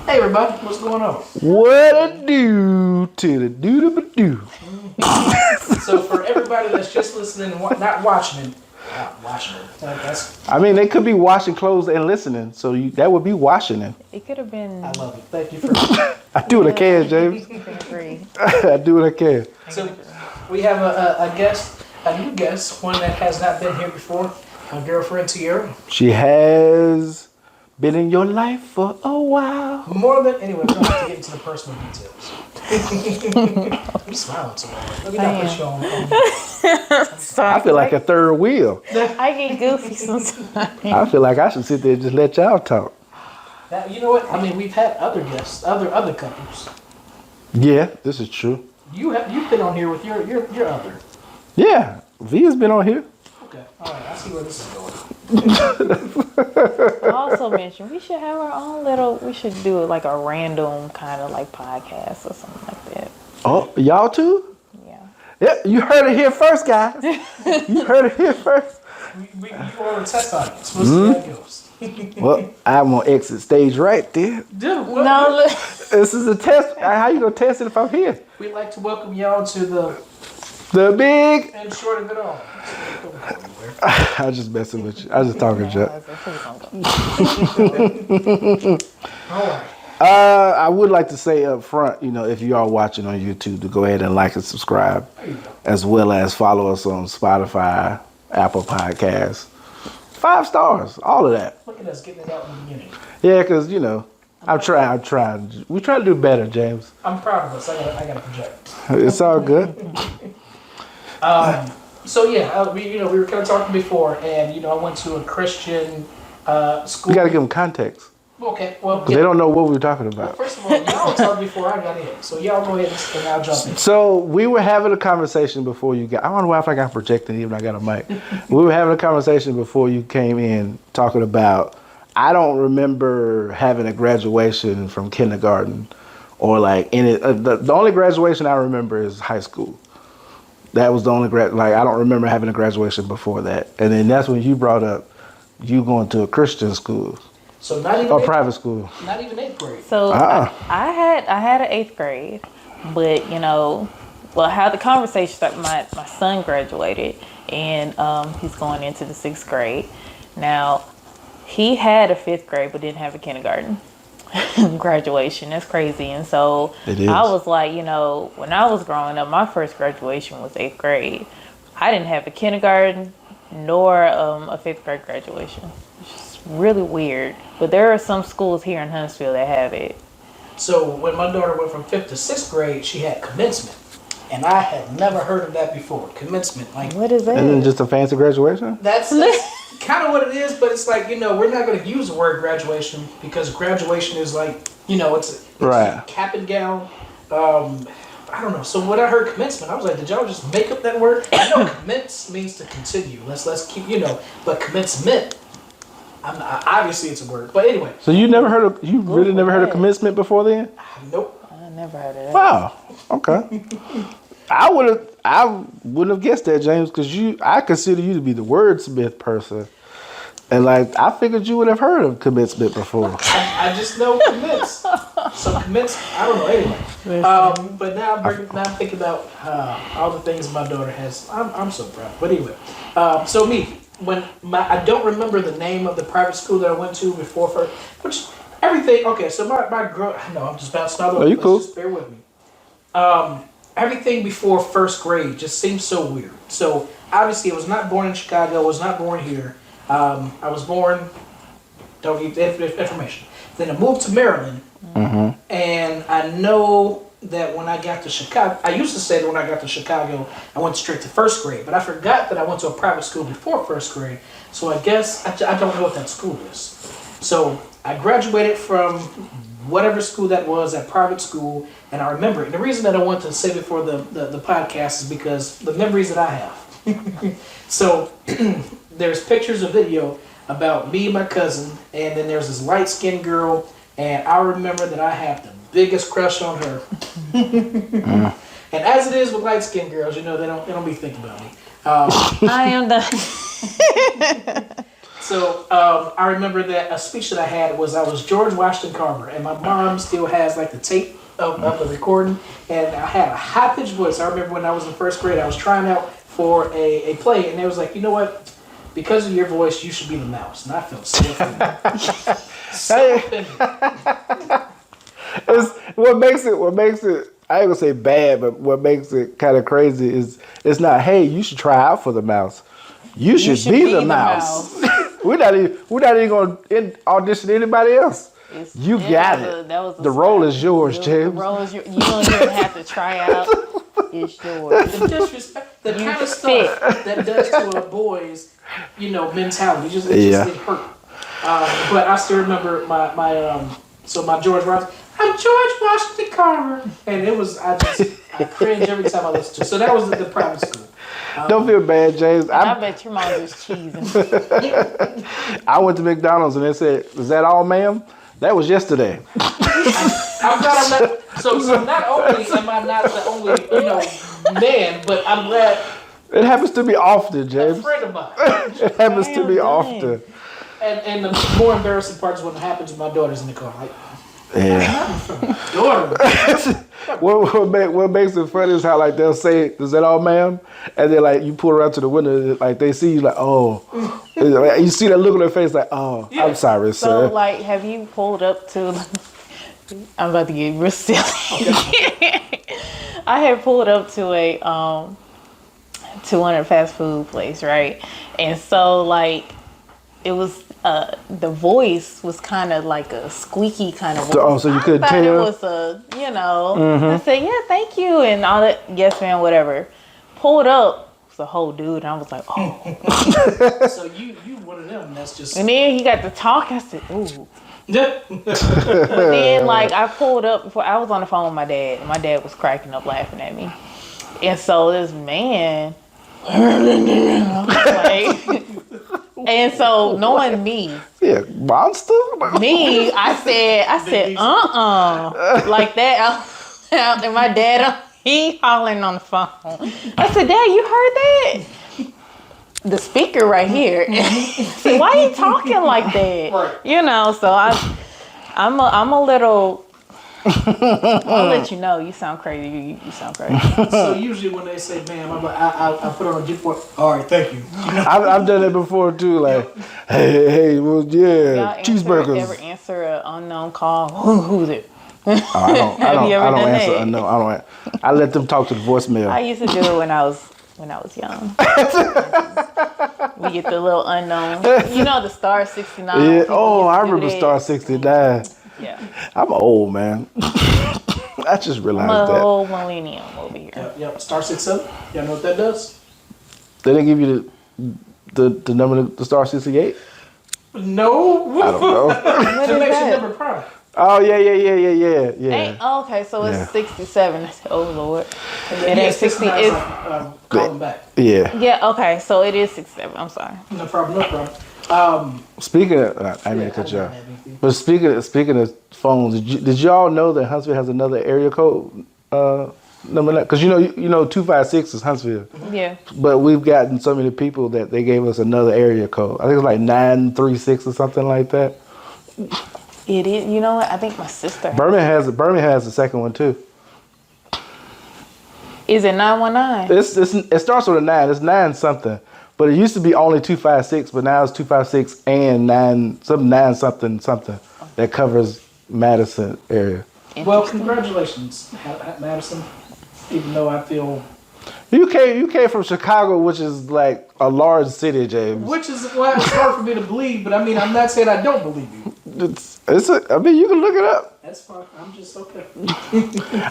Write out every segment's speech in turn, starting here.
Hey everybody, what's going on? What a do to the do. So for everybody that's just listening and not watching it, that's I mean, they could be washing clothes and listening, so that would be washing it. It could have been. I love it. Thank you for. I do what I can, James. I do what I can. So we have a guest, a new guest, one that has not been here before. My girlfriend Tierra. She has been in your life for a while. More than anyway, we don't have to get into the personal details. I'm smiling too much. Let me not put you on. I feel like a third wheel. I get goofy sometimes. I feel like I should sit there and just let y'all talk. Now, you know what? I mean, we've had other guests, other couples. Yeah, this is true. You've been on here with your other. Yeah, Via's been on here. Okay, all right. I see where this is going. I also mentioned we should have our own little. We should do it like a random kind of like podcast or something like that. Oh, y'all too? Yeah. Yeah, you heard it here first, guys. You heard it here first. You are a test audience. We'll see how it goes. Well, I'm gonna exit stage right there. Dude, No, This is a test. How you gonna test it if I'm here? we'd like to welcome y'all to The big. and short of it all. I was just messing with you. I was just talking junk. All right. I would like to say up front, if you are watching on YouTube, to go ahead and like and subscribe, as well as follow us on Spotify, Apple Podcasts. 5 stars, all of that. Look at us getting it out in the beginning. Yeah, because I'm trying. We try to do better, James. I'm proud of us. I got to project. It's all good. So yeah, we were kind of talking before, and I went to a Christian school. You got to give them context, Okay, well, because they don't know what we were talking about. First of all, y'all talked before I got in, so y'all go ahead and I'll jump in. So we were having a conversation before you got. I don't know why I feel like I'm projecting even though I got a mic. We were having a conversation before you came in talking about. I don't remember having a graduation from kindergarten, or like any. The only graduation I remember is high school. That was the only I don't remember having a graduation before that. And then that's when you brought up you going to a Christian school. So not even or private school. Not even 8th grade. So I had an 8th grade, but how the conversation started. My son graduated, and he's going into the 6th grade. Now, he had a 5th grade, but didn't have a kindergarten graduation. That's crazy. And so I was like, when I was growing up, my first graduation was 8th grade. I didn't have a kindergarten nor a 5th grade graduation. It's just really weird. But there are some schools here in Huntsville that have it. So when my daughter went from 5th to 6th grade, she had commencement. And I had never heard of that before. Commencement. Like, what is that? Isn't it just a fancy graduation? That's kind of what it is, but it's like, we're not going to use the word graduation because graduation is like, it's right. Cap and gown. I don't know. So when I heard commencement, I was like, did y'all just make up that word? I know commence means to continue. Let's keep, but commencement, obviously it's a word. But anyway. So you never heard of, never heard of commencement before then? Nope. I never heard of that. Wow. Okay. I wouldn't have guessed that, James, because I consider you to be the wordsmith person. And I figured you would have heard of commencement before. I just know commence. So commence, I don't know anyway. But now I'm thinking about all the things my daughter has. I'm so proud. But anyway, so I don't remember the name of the private school that I went to before first, which everything. Okay, so my girl. No, I'm just bouncing all over. You cool? Just bear with me. Everything before 1st grade just seems so weird. So obviously, I was not born in Chicago. I was not born here. I was born. Don't give information. Then I moved to Maryland, and I know that when I got to Chicago, I used to say that when I got to Chicago, I went straight to 1st grade, but I forgot that I went to a private school before 1st grade. So I guess I don't know what that school is. So I graduated from whatever school that was, that private school, and I remember it. And the reason that I want to say before the podcast is because the memories that I have. So there's pictures of video about me and my cousin, and then there's this light-skinned girl, and I remember that I have the biggest crush on her. And as it is with light-skinned girls, they don't be thinking about me. I am the. So I remember that a speech that I had was I was George Washington Carver, and my mom still has like the tape of the recording, and I had a high pitched voice. I remember when I was in first grade, I was trying out for a play, and they was like, you know what? Because of your voice, you should be the mouse. And I felt so offended. So offended. What makes it I ain't gonna say bad, but what makes it kind of crazy is it's not, hey, you should try out for the mouse. You should be the mouse. we're not even gonna audition anybody else. You got it. The role is yours, James. The role is yours. You don't even have to try out. It's yours. The disrespect, the kind of stuff that does to a boy's, mentality. It hurt. But I still remember my George Washington. I'm George Washington Carver, and it was I cringe every time I listen to it. So that was the private school. Don't feel bad, James. I bet your mom was cheesing. I went to McDonald's and they said, "Is that all, ma'am?" That was yesterday. I'm glad I'm not. So not only am I not the only man, but I'm glad. It happens to be often, James. A friend of mine. It happens to be often. And the more embarrassing part is when it happens to my daughters in the car. Like, daughter. What makes it funny is how like they'll say, "Is that all, ma'am?" And then like you pull around to the window, like they see you like, "Oh," you see that look on their face like, "Oh, yeah. I'm sorry, sir." So like, have you pulled up to? I'm about to get real silly. I had pulled up to one of the fast food place, right? And so like, it was. The voice was kind of like a squeaky kind of voice. Oh, so you couldn't tell? It was I said, yeah, thank you, and all that, yes, ma'am, whatever. Pulled up, it was a whole dude, and I was like, oh. So you one of them that's just. And then he got to talk, I said, ooh. But then, like, I pulled up, before I was on the phone with my dad, and my dad was cracking up laughing at me. And so this man, like, and so knowing me, monster. I said, like that. And my dad, he hollering on the phone. I said, Dad, you heard that? The speaker right here. See, why are you talking like that? Right. So I'm a little. I'll let you know. You sound crazy. You sound crazy. So usually when they say, "Ma'am," I put on a G4. All right, thank you. I've done that before too. Like, hey, well, yeah, cheeseburgers. Ever answer an unknown call? Who's it? I don't answer that? unknown. I let them talk to the voicemail. I used to do it when I was young. We get the little unknown. The star 69. Yeah. Oh, I remember star 69. Yeah. I'm old man. I just realized that. I'm an old millennium over here. Yep. Star 67. Y'all know what that does? Did they give you the number, the star 68? No. I don't know. What That is makes your that? number prime. Oh yeah. Okay, so it's 67. Oh Lord. It ain't 60. Calling back. Yeah. Yeah. Okay, so it is 67. I'm sorry. No problem. Speaking of, I didn't mean to cut you off. But speaking of phones, did y'all know that Huntsville has another area code number? Because you know 256 is Huntsville. Yeah. But we've gotten so many people that they gave us another area code. I think it's like 936 or something like that. It is. You know what? I think my sister. Birmingham has the second one too. Is it 919? It starts with a 9. It's 9 something. But it used to be only 256, but now it's 256 and 9 something that covers Madison area. Well, congratulations, Madison. Even though I feel You came from Chicago, which is like a large city, James. which is why it's hard for me to believe. But I mean, I'm not saying I don't believe you. I mean, you can look it up. That's fine. I'm just okay.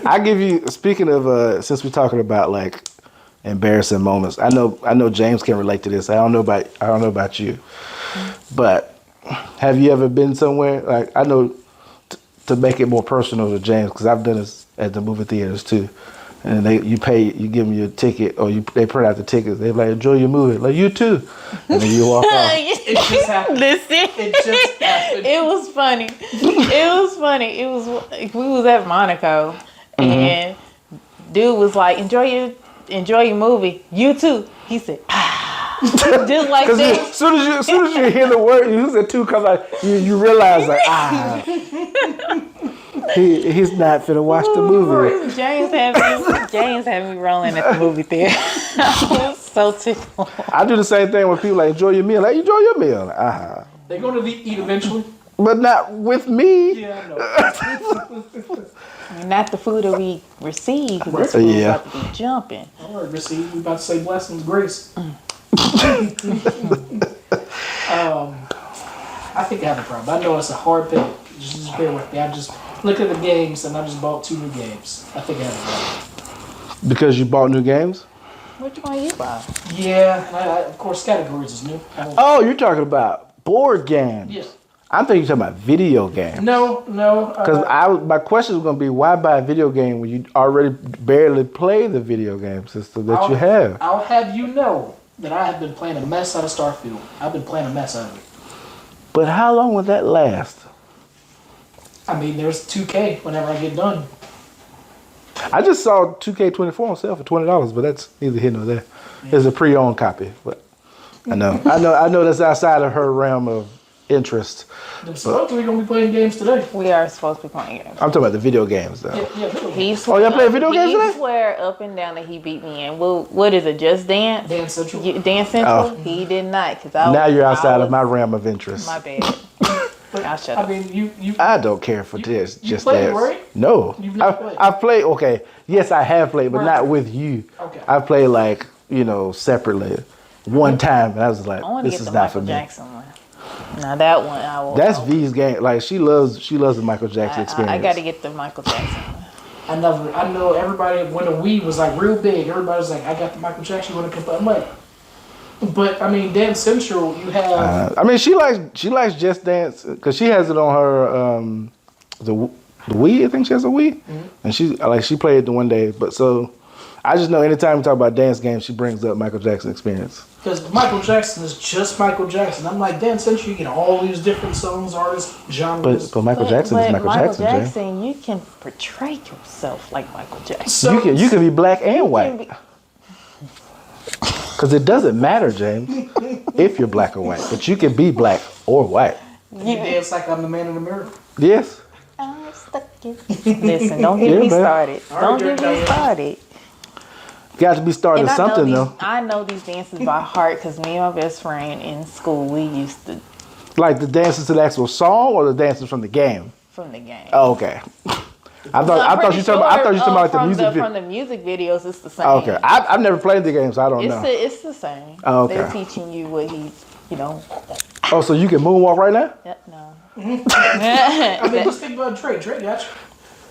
I give you. Speaking of, since we're talking about like embarrassing moments, I know James can relate to this. I don't know about you, but have you ever been somewhere like I know to make it more personal to James, because I've done this at the movie theaters too. And you give them your ticket, or they print out the tickets. They're like, enjoy your movie, like you too, and then you walk off. It just happened. Listen, It just happened. it was funny. It was we was at Monaco, and dude was like, enjoy your movie. You too. He said, Just like Because that. as soon as you hear the word, you the two come out, you realize like he's not finna watch the movie. James had me rolling at the movie theater. I was so tickled. I do the same thing when people like enjoy your meal. Like enjoy your meal. Like, They're going to eat eventually. but not with me. Yeah, I know. I mean, not the food that we receive, because this food Yeah. about to be jumping. All right, receive. We about to say blessings, grace. I think I have a problem. I know it's a hard pill. Just bear with me. I just look at the games and I just bought 2 new games. I think I have a problem. Because you bought new games? What one you buy? Yeah, of course, categories is new. Oh, you're talking about board games. Yeah. I'm thinking you're talking about video games. No. Because my question is going to be, why buy a video game when you already barely play the video game system that you have? I'll have you know that I have been playing a mess out of Starfield. I've been playing a mess out of it. But how long will that last? I mean, there's 2K whenever I get done. I just saw 2K24 on sale for $20, but that's neither here nor there. It's a pre-owned copy, but I know that's outside of her realm of interest. Supposedly we're going to be playing games today. We are supposed to be playing games. I'm talking about the video games, though. Yeah, video games. He Oh, y'all play video games today? He swear up and down that he beat me in. Well, what is it, Just Dance? Dance Central. Dance Central? Oh. He did not. Now you're outside of my realm of interest. My bad. I'll shut I up. mean, you I don't care for this. you Just played, dance. right? No, You've never played? I've played. Okay, yes, I have played, but Right. not with you. Okay. I played like separately. One time, and I was like, I want to "This get is the not for Michael me." Jackson one. Now that one I will. That's V's game. Like she loves the Michael Jackson experience. I got to get the Michael Jackson one. I know everybody, when the Wii was like real big, everybody was like, I got the Michael Jackson, you want to come? I'm like, but I mean, Dance Central, you have. I mean, she likes Just Dance because she has it on her the Wii. I think she has a Wii, and she played it the one day. But so I just know anytime we talk about dance games, she brings up Michael Jackson experience. Because Michael Jackson is just Michael Jackson. I'm like, Dance Central, you get all these different songs, artists, genres. But Michael Jackson is Michael Jackson. Jay. You can portray yourself like Michael Jackson. So, You can be black and You white. can be- Because it doesn't matter, James, if you're black or white. But you can be black or white. you dance like I'm the man in the mirror. Yes. I'm stuck in. Listen, don't get Yeah, me man. started. All Don't right, get me Diana. started. Got to be started something, though. I know these dances by heart because me and my best friend in school, we used to Like the dances to the actual song or the dances from the game? from the game. Oh, okay. I thought you talking about like the music video. From the music videos, it's the same. Oh, okay. I've never played the game, so I don't know. It's the same. Oh, okay. They're teaching you what he's, Oh, so you can moonwalk right now? no. I mean, just think about Drake. Drake got you.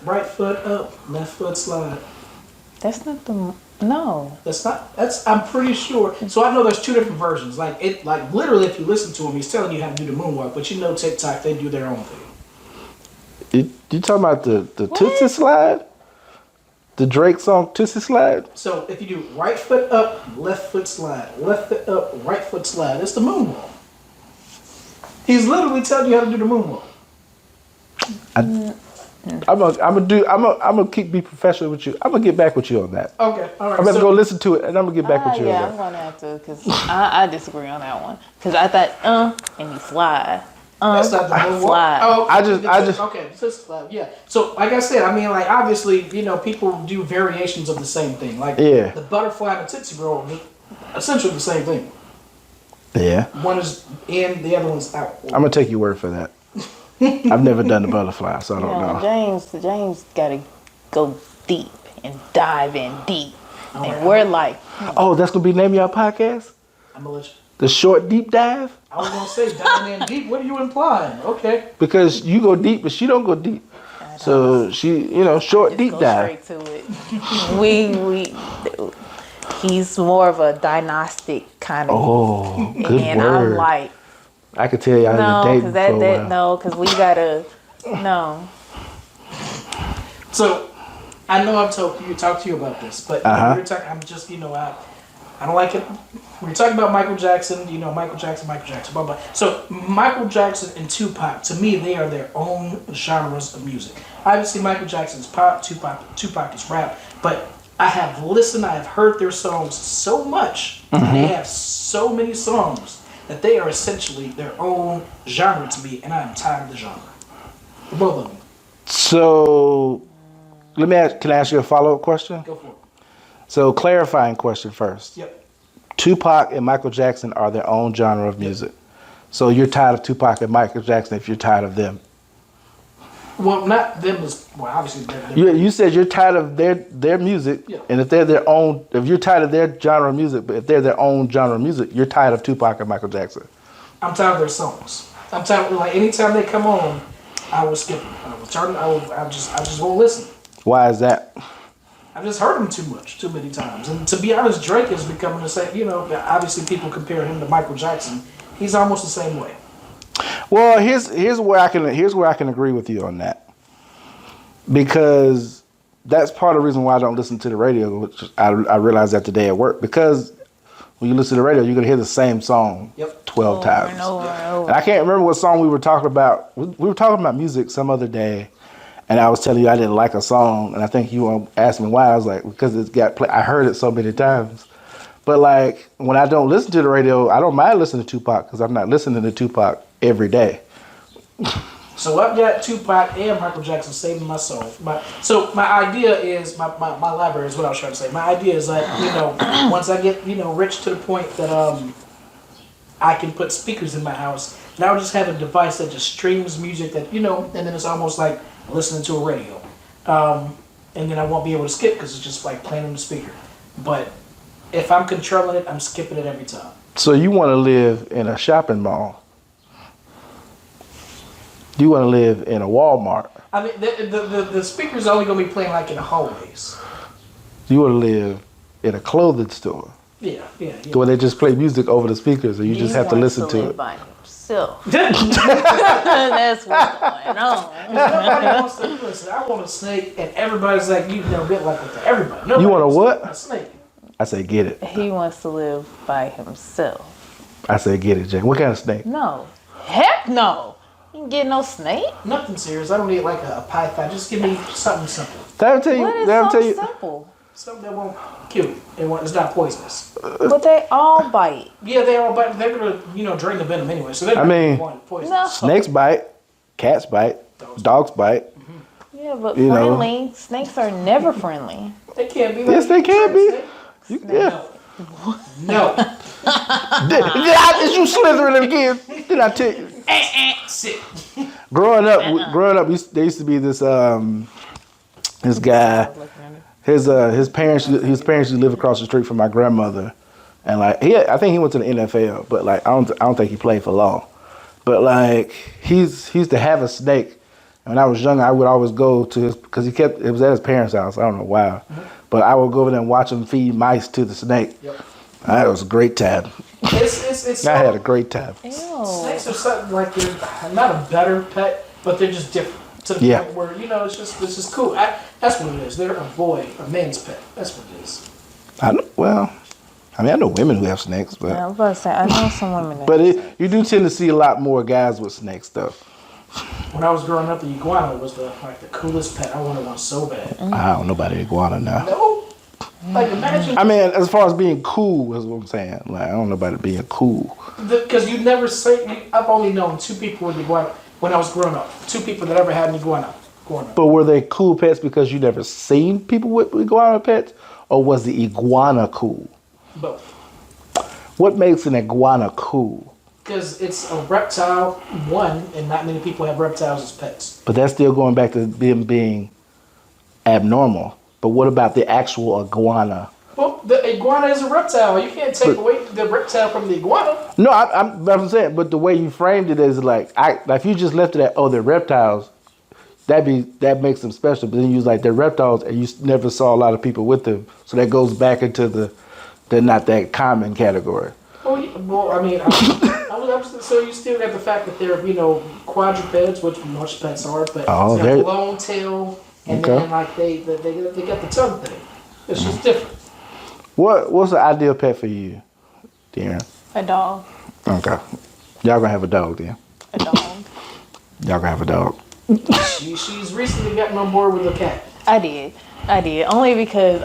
Right foot up, left foot slide. That's not the, no. I'm pretty sure. So I know there's 2 different versions. Like literally, if you listen to him, he's telling you how to do the moonwalk. But TikTok, they do their own thing. You talking about the Tootsie Slide? The Drake song Tootsie Slide? So if you do right foot up, left foot slide, left foot up, right foot slide, it's the moonwalk. He's literally telling you how to do the moonwalk. I'm gonna be professional with you. I'm gonna get back with you on that. Okay, all right. I'm gonna go listen to it and I'm gonna get back with you Yeah, on I'm that. gonna have to because I disagree on that one because I thought and he slide. That's not the moonwalk. Slide. Oh, I just okay. It's just slide. Yeah. So like I said, I mean, like obviously, people do variations of the same thing. Like the butterfly and the Tootsie Roll, essentially the same thing. Yeah. One is in, the other one's out. I'm gonna take your word for that. I've never done the butterfly, so I don't know. James gotta go deep and dive in deep. All And right. we're like, Oh, that's gonna be the name of your podcast? I'm gonna let you. The Short Deep Dive? I was gonna say diving in deep. What are you implying? Okay. Because you go deep, but she don't go deep. So she, short just deep go dive. straight to it. He's more of a dynastic kind of. Oh, good and word. I'm like, I could tell y'all no, been because dating for a while. no, because we gotta, no. So I know I've talked to you about this, but we're talking. I'm just I don't like it. We're talking about Michael Jackson. Michael Jackson, blah blah. So Michael Jackson and Tupac, to me, they are their own genres of music. Obviously, Michael Jackson's pop, Tupac is rap, but I have listened, I have heard their songs so much. They have so many songs that they are essentially their own genre to me, and I am tired of the genre. Both of them. So, can I ask you a follow-up question? Go for it. So, clarifying question first. Yep. Tupac and Michael Jackson are their own genre of music. So you're tired of Tupac and Michael Jackson if you're tired of them. Well, not them as well. Obviously, they're You said you're tired of their music, Yeah. and if they're their own, if you're tired of their genre of music, but if they're their own genre of music, you're tired of Tupac and Michael Jackson. I'm tired of their songs. I'm tired. Like anytime they come on, I will skip them. I will turn. I just won't listen. Why is that? I've just heard him too many times. And to be honest, Drake is becoming the same. You know, obviously people compare him to Michael Jackson. He's almost the same way. Well, here's where I can agree with you on that, because that's part of the reason why I don't listen to the radio. Which I realized that today at work, because when you listen to the radio, you're gonna hear the same song 12 times. Over and over. And I can't remember what song we were talking about. We were talking about music some other day, and I was telling you I didn't like a song, and I think you asked me why. I was like, because it's got play. I heard it so many times. But like when I don't listen to the radio, I don't mind listening to Tupac because I'm not listening to Tupac every day. So I've got Tupac and Michael Jackson saving my soul. So my idea is, my library is what I was trying to say. My idea is that, once I get, rich to the point that I can put speakers in my house, and I'll just have a device that just streams music that, and then it's almost like listening to a radio. And then I won't be able to skip because it's just like playing on the speaker. But if I'm controlling it, I'm skipping it every time. So you want to live in a shopping mall? You want to live in a Walmart? I mean, the speaker's only going to be playing like in the hallways. You want to live in a clothing store? Yeah. Where they just play music over the speakers and you just have to listen to it. By himself. That's what's going on. Nobody wants to listen. I want a snake, and everybody's like, "You've never been like with everybody." Nobody You want a wants what? A snake. I say get it. He wants to live by himself. I say get it, Jay. What kind of snake? No. Heck no. You can get no snake. Nothing serious. I don't need like a python. Just give me something simple. Did I ever tell you? What is Did I ever so tell you? simple? Something that won't kill you. It's not poisonous. But they all bite. Yeah, they all bite. They're gonna drain the venom anyway. So they're I mean, poisonous. No. Snakes bite, cats bite, dogs bite. Yeah, but You know. friendly. Snakes are never friendly. They can't be. Yes, they can be. Yeah. No. Did you slithering again? Did I tell you? Sit. Growing up, there used to be this this guy. His parents used to live across the street from my grandmother, and like I think he went to the NFL, but like I don't think he played for long. But like he used to have a snake. And when I was young, I would always go to his, because it was at his parents' house. I don't know why, but I would go over there and watch him feed mice to the snake. Yep. That was a great time. It's I had a great time. Ew. Snakes are something like they're not a better pet, but they're just different. To the point where, it's just cool. That's what it is. They're a man's pet. That's what it is. I know women who have snakes, but I was about to say, I know some women that but you do tend to see a lot more guys with snakes, though. When I was growing up, the iguana was the coolest pet. I wanted one so bad. I don't know about the iguana now. No, like imagine. I mean, as far as being cool, is what I'm saying. Like I don't know about it being cool. Because you never say. I've only known 2 people with iguana when I was growing up. 2 people that ever had an iguana growing up. But were they cool pets because you never seen people with iguana pets, or was the iguana cool? Both. What makes an iguana cool? Because it's a reptile, one, and not many people have reptiles as pets. But that's still going back to them being abnormal. But what about the actual iguana? Well, the iguana is a reptile. You can't take away the reptile from the iguana. No, I'm saying, but the way you framed it is like if you just left it at, they're reptiles, that makes them special. But then you was like, they're reptiles, and you never saw a lot of people with them, so that goes back into they're not that common category. Well, I mean, so you still got the fact that they're quadrupeds, which most pets are, but they have a long tail, and then like they got the tongue thing. It's just different. What's the ideal pet for you, Darren? A dog. Okay. Y'all gonna have a dog then. A dog. Y'all gonna have a dog. She's recently gotten on board with a cat. I did. Only because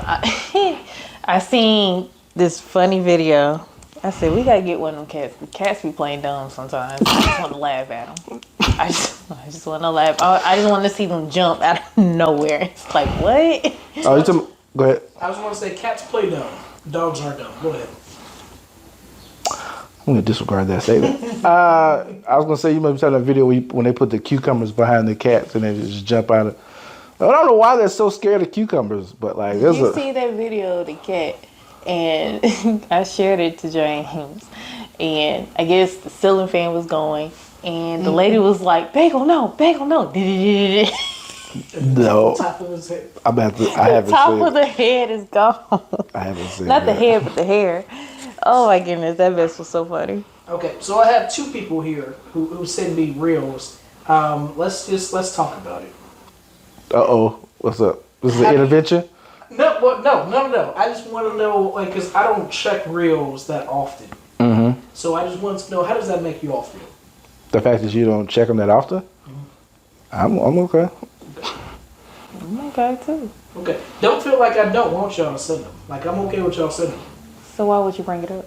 I seen this funny video. I said, we gotta get one of them cats. The cats be playing dumb sometimes. I just want to laugh at them. I just want to laugh. I just want to see them jump out of nowhere. It's like, what? Oh, you talking? Go ahead. I just want to say cats play dumb. Dogs are dumb. Go ahead. I'm gonna disregard that statement. I was gonna say you might be talking about a video when they put the cucumbers behind the cats and they just jump out of. I don't know why they're so scared of cucumbers, but like there's You see that video of the cat, and I shared it to James, and I guess the ceiling fan was going, and the lady was like, "Bagel, no, bagel, no." no. Top of his head. I haven't Top seen. of the head is gone. I haven't seen. Not the that. head, but the hair. Oh my goodness, that mess was so funny. Okay, so I have two people here who send me reels. Let's talk about it. What's up? This is an intervention. No, well, no. I just want to know, like, because I don't check reels that often. Mm-hmm. So I just want to know, how does that make you all feel? The fact that you don't check them that often. I'm okay. I'm okay too. Okay, don't feel like I don't want y'all to send them. Like, I'm okay with y'all sending them. So why would you bring it up?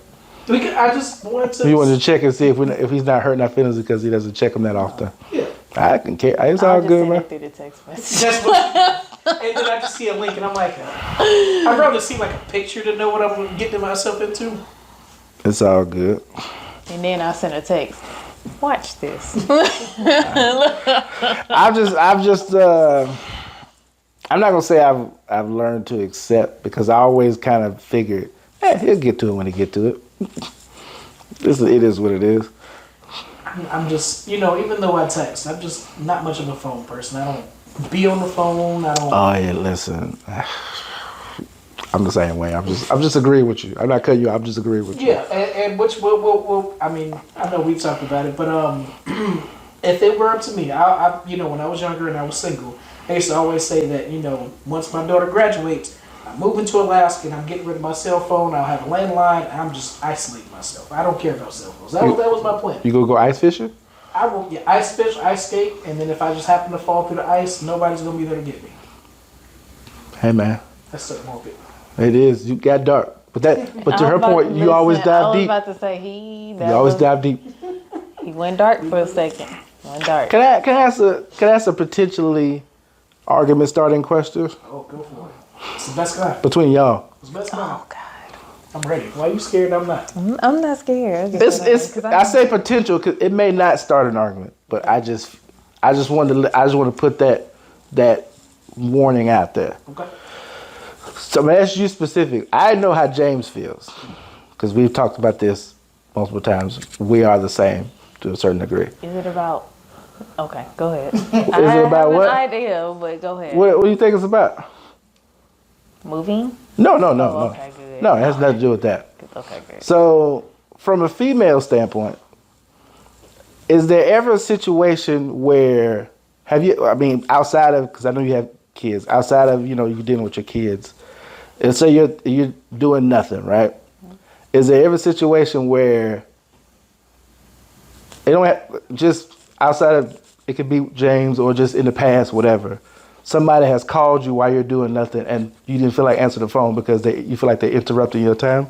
I just wanted to. You wanted to check and see if he's not hurting our feelings because he doesn't check them that often. Yeah. I can care. It's all I'll just good, send man. it through the text message. That's what. And then I just see a link, and I'm like, I'd rather see like a picture to know what I'm getting myself into. It's all good. And then I send a text. Watch this. I'm not gonna say I've learned to accept because I always kind of figured, he'll get to it when he get to it. It is what it is. I'm just, even though I text, I'm just not much of a phone person. I don't be on the phone. I don't. Oh yeah, listen. I'm the same way. I'm just agreeing with you. I'm not cutting you. I'm just agreeing with you. Yeah, and which will I mean, I know we've talked about it, but if it were up to me, I when I was younger and I was single, I used to always say that once my daughter graduates, I'm moving to Alaska and I'm getting rid of my cell phone. I'll have a landline. And I'm just isolating myself. I don't care about cell phones. That was my plan. You gonna go ice fishing? I will ice fish, ice skate, and then if I just happen to fall through the ice, nobody's gonna be there to get me. Hey man, That's so morbid. it is. You got dark, but to her point, you always dive deep. I was about to say You always dive deep. He went dark for a second. Went dark. Can I ask a potentially argument starting question Oh, go for it. It's the best guy. between y'all? It's the best guy. Oh God. I'm ready. Why are you scared? I'm not. I'm not scared. I say potential because it may not start an argument, but I just want to put that warning out there. Okay. So I'm gonna ask you specific. I know how James feels because we've talked about this multiple times. We are the same to a certain degree. Is it about? Okay, go ahead. Is it about what? I have an idea, but go ahead. What do you think it's about? Moving? No. Okay, good. No, it has nothing to do with that. Okay, good. So, from a female standpoint, is there ever a situation where outside of, because I know you have kids, outside of you dealing with your kids, and say you're doing nothing, right? Mm-hmm. Is there ever a situation where it don't have, just outside of, it could be James or just in the past, whatever, somebody has called you while you're doing nothing and you didn't feel like answering the phone because you feel like they interrupted your time?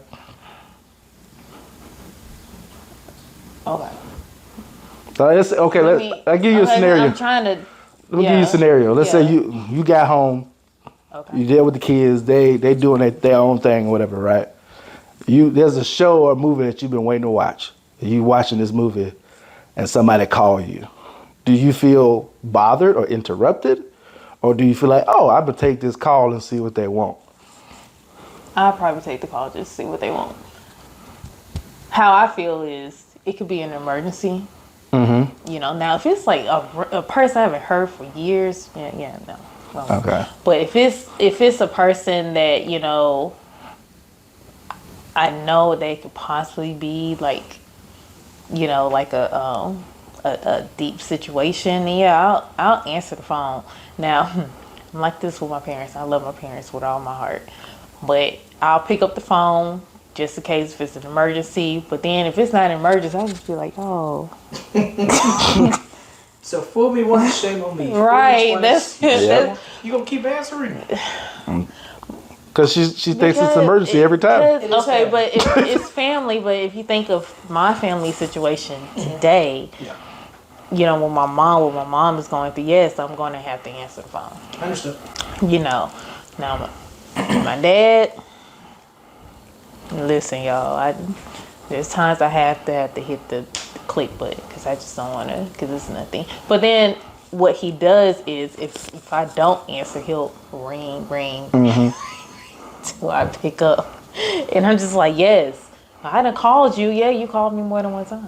Okay. So I'll give you a scenario. I'm trying to. Let me give you a scenario. Let's say Yeah. you got home, Okay. you there with the kids, they doing their own thing or whatever, right? There's a show or movie that you've been waiting to watch. You watching this movie and somebody call you. Do you feel bothered or interrupted? Or do you feel like, oh, I'm going to take this call and see what they want? I'll probably take the call just to see what they want. How I feel is it could be an emergency. Mm-hmm. Now if it's like a person I haven't heard for years, no. Well, Okay. But if it's a person that I know they could possibly be like, like a deep situation, yeah, I'll answer the phone. Now, I'm like this with my parents. I love my parents with all my heart, but I'll pick up the phone just in case if it's an emergency. But then if it's not an emergency, I'll just be like, oh, So fool me once, shame on me. Right, Fool me that's- twice, that's- you gonna keep answering. Because she thinks it's an emergency every time. It is Okay, family. but it's family. But if you think of my family situation today, Yeah, you know, when my mom is going through, yes, I'm going to have to answer the phone. understood. You know, now my dad. Listen, y'all. There's times I have to hit the click button because I just don't want to, because it's nothing. But then what he does is if I don't answer, he'll ring till I pick up, and I'm just like, yes, I done called you. Yeah, you called me more than one time.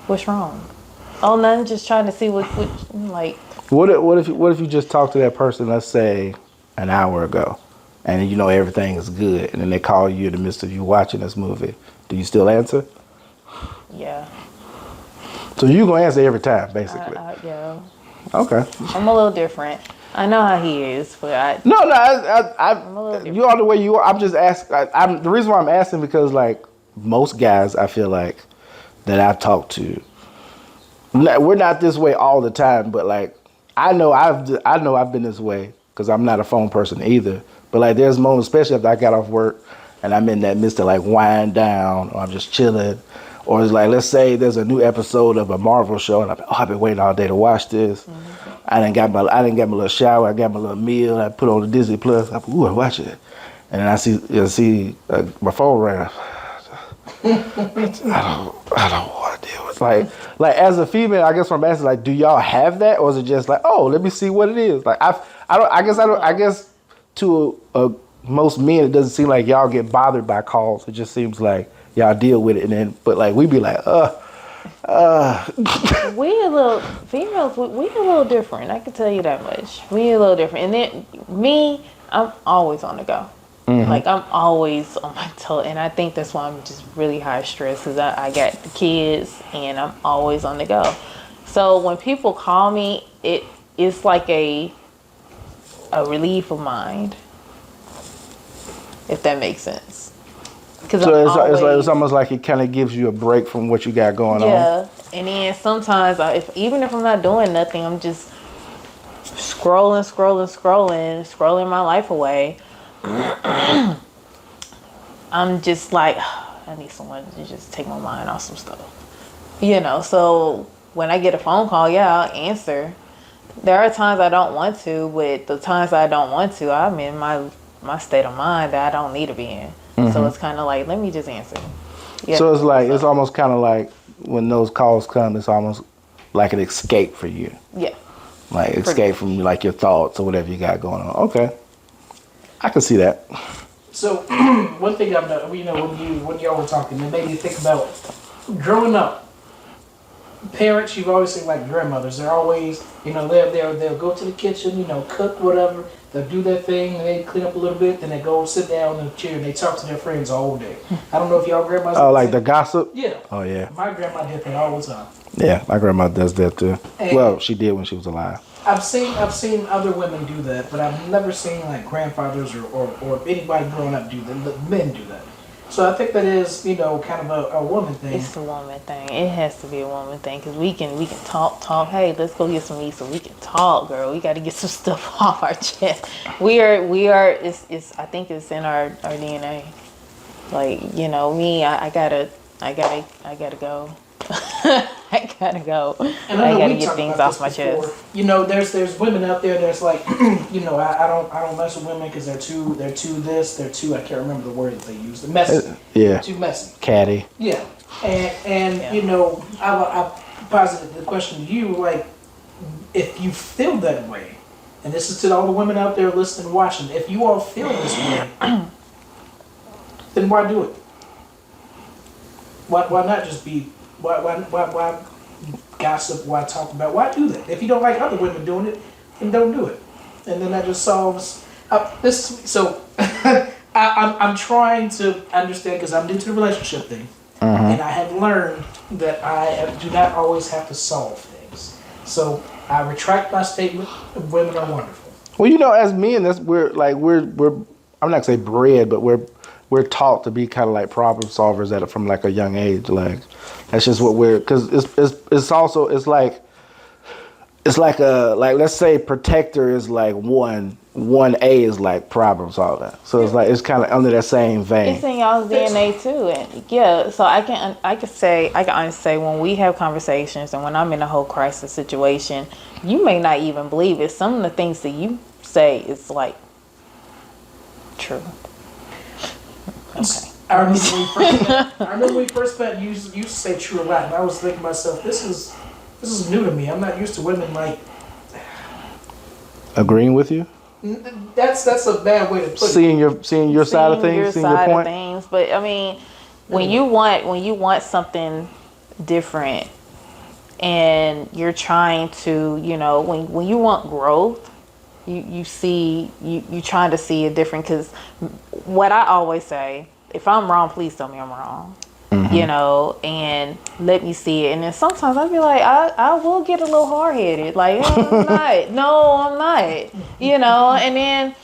What's wrong? Oh, nothing. Just trying to see what like. What if you just talk to that person, let's say, an hour ago, and you know everything is good, and then they call you in the midst of you watching this movie? Do you still answer? Yeah. So you gonna answer every time, basically? Yeah. Okay. I'm a little different. I know how he is, but I. No, I'm a little you are the way you are. I'm just asking. I'm the reason why I'm asking because like most guys, I feel like that I've talked to, we're not this way all the time. But like I know I've been this way because I'm not a phone person either. But like there's moments, especially after I got off work and I'm in that midst of like wind down or I'm just chilling. Or it's like, let's say there's a new episode of a Marvel show, and I've been waiting all day to watch this. Mm-hmm. I didn't get my little shower. I got my little meal. I put on the Disney Plus. I watch it, and then I see my phone ring. I don't want to deal with like as a female. I guess what I'm asking, like, do y'all have that, or is it just like, oh, let me see what it is? Like I guess to most men, it doesn't seem like y'all get bothered by calls. It just seems like y'all deal with it, and then but like we be like, We a little females. We a little different. I can tell you that much. We a little different. And then me, I'm always on the go. Like I'm always on my toe, and I think that's why I'm just really high stress because I got the kids, and I'm always on the go. So when people call me, it's like a relief of mind, if that makes sense. Because so it's almost like it kind of gives you a break from what you got going on. Yeah, and then sometimes even if I'm not doing nothing, I'm just scrolling my life away. I'm just like, I need someone to just take my mind off some stuff, you know. So when I get a phone call, yeah, I'll answer. There are times I don't want to, but the times I don't want to, I'm in my state of mind that I don't need to be in. So it's kind of like, let me just answer. Yeah. So it's like it's almost kind of like when those calls come, it's almost like an escape for you. Yeah. Like escape from like your thoughts or whatever you got going on. Okay, I can see that. So one thing when y'all were talking, it made me think about growing up. Parents, you've always seen like grandmothers. They're always, they'll go to the kitchen, cook whatever. They'll do their thing, and they clean up a little bit. Then they go sit down in the chair and they talk to their friends all day. I don't know if y'all grandmas. Oh, like the gossip? Yeah. Oh yeah. My grandma did that all the time. Yeah, my grandma does that too. And well, she did when she was alive. I've seen other women do that, but I've never seen like grandfathers or anybody growing up do that. But men do that. So I think that is, kind of a woman thing. It's a woman thing. It has to be a woman thing because we can talk. Hey, let's go get some meat so we can talk, girl. We got to get some stuff off our chest. We are. It's. I think it's in our DNA. Like me, I gotta go. I gotta go. And I know gotta we get talked things about off my this before. chest. There's women out there that's like, I don't mess with women because they're too I can't remember the word that they use. They're messy. Yeah. Too messy. Catty. Yeah. And Yeah. I posited the question to you, like, if you feel that way, and this is to all the women out there listening and watching, if you all feel this way, then why do it? Why not just be why gossip, why talk about, why do that? If you don't like other women doing it, then don't do it. And then that just solves this. So I'm trying to understand because I'm new to the relationship thing. And I have learned that I do not always have to solve things. So I retract my statement, women are wonderful. Well, as men, we're I'm not gonna say bred, but we're taught to be kind of like problem solvers from like a young age. Like that's just what because it's also like it's like let's say protector is like 1A is like problem solver. So it's like it's kind of under that same vein. It's in y'all's DNA too, and yeah. So I can honestly say when we have conversations and when I'm in a whole crisis situation, you may not even believe it. Some of the things that you say is like true. Okay. I remember when we first met. You used to say true a lot, and I was thinking to myself, this is new to me. I'm not used to women like Agreeing with you. that's a bad way to put it. Seeing your side of things, seeing your point. But I mean, when you want something different, and you're trying to, when you want growth, you trying to see it different. Because what I always say, if I'm wrong, please tell me I'm wrong. And let me see it. And then sometimes I'll be like, I will get a little hard-headed. Like, I'm not. No, I'm not. And then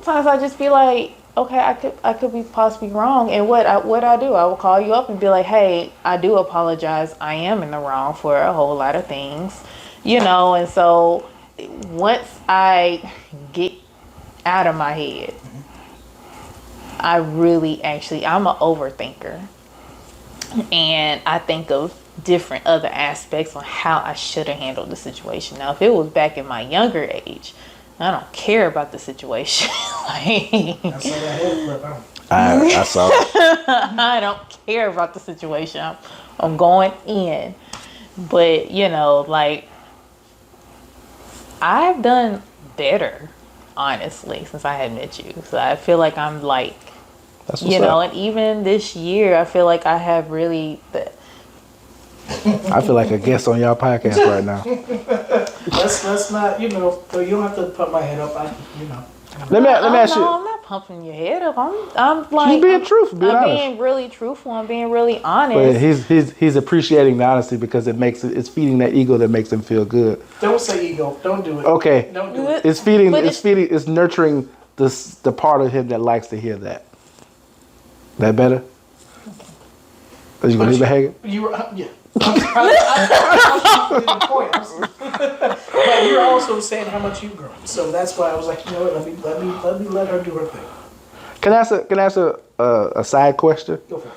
sometimes I just be like, okay, I could be possibly wrong. And what I do, I will call you up and be like, hey, I do apologize. I am in the wrong for a whole lot of things. And so once I get out of my head, I'm an overthinker. And I think of different other aspects on how I should have handled the situation. Now, if it was back in my younger age, I don't care about the situation. I saw that head flip. I saw it. I don't care about the situation. I'm going in. But, I've done better, honestly, since I had met you. So I feel like I'm like, That's what's up. and even this year, I feel like I have really. I feel like a guest on y'all podcast right now. Let's not, you don't have to put my head up. Let me ask you. No, I'm not pumping your head up. I'm like. She's being truthful, being honest. Being really truthful. I'm being really honest. But he's appreciating the honesty because it's feeding that ego that makes him feel good. Don't say ego. Don't do it. Okay. Don't do it. It's nurturing the part of him that likes to hear that. That better? Are you gonna leave it hanging? You were, yeah. I was the point. But you're also saying how much you've grown, so that's why I was like, you know what? Let me let her do her thing. Can I ask a side question? Go for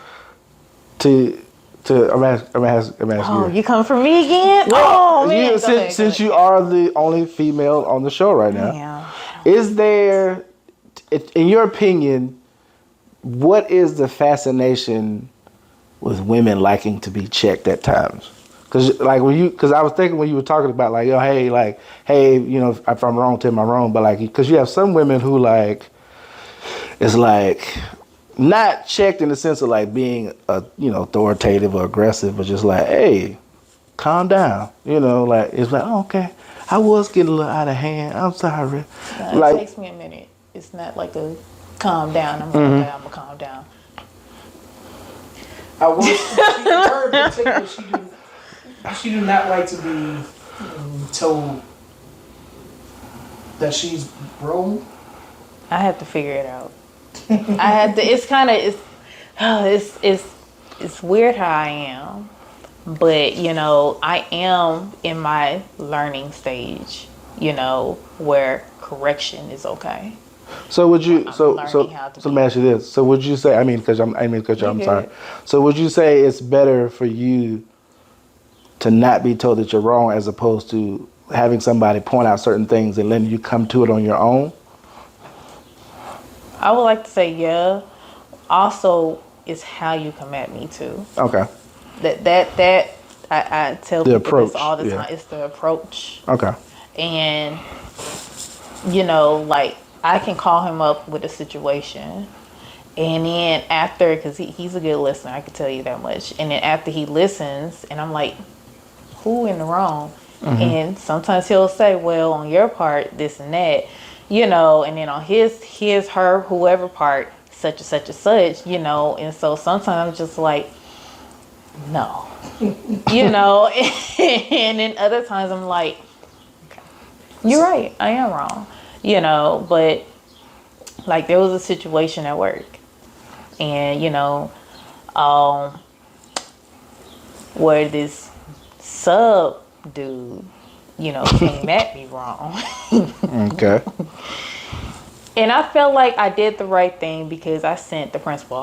it. I'm asking you. You come for me again? Well, Man. Since you are the only female on the show right now, Yeah. is there, in your opinion, what is the fascination with women liking to be checked at times? Because I was thinking when you were talking about like, hey, if I'm wrong, tell me I'm wrong. But like, because you have some women who like, it's like not checked in the sense of like being authoritative or aggressive, but just like, hey, calm down. Like it's like, oh, okay, I was getting a little out of hand. I'm sorry. It takes me a minute. It's not like a calm down. I'm gonna calm down. I was her in particular. She do not like to be told that she's wrong. I have to figure it out. It's weird how I am, but I am in my learning stage. Where correction is okay. So would you? So learning how to let me ask you this. So would you say? I'm sorry. So would you say it's better for you to not be told that you're wrong, as opposed to having somebody point out certain things and letting you come to it on your own? I would like to say yeah. Also, it's how you come at me too. Okay. That I tell The people approach, this all the yeah. time. It's the approach. Okay. And like I can call him up with a situation, and then after, because he's a good listener, I can tell you that much. And then after he listens, and I'm like, who in the wrong? Mm-hmm. And sometimes he'll say, well, on your part, this and that, and then on his, her, whoever part, such and such and such, and so sometimes I'm just like, no, and then other times I'm like, okay, you're right, I am wrong, but like there was a situation at work, and where this sub dude came at me wrong. Okay. And I felt like I did the right thing because I sent the principal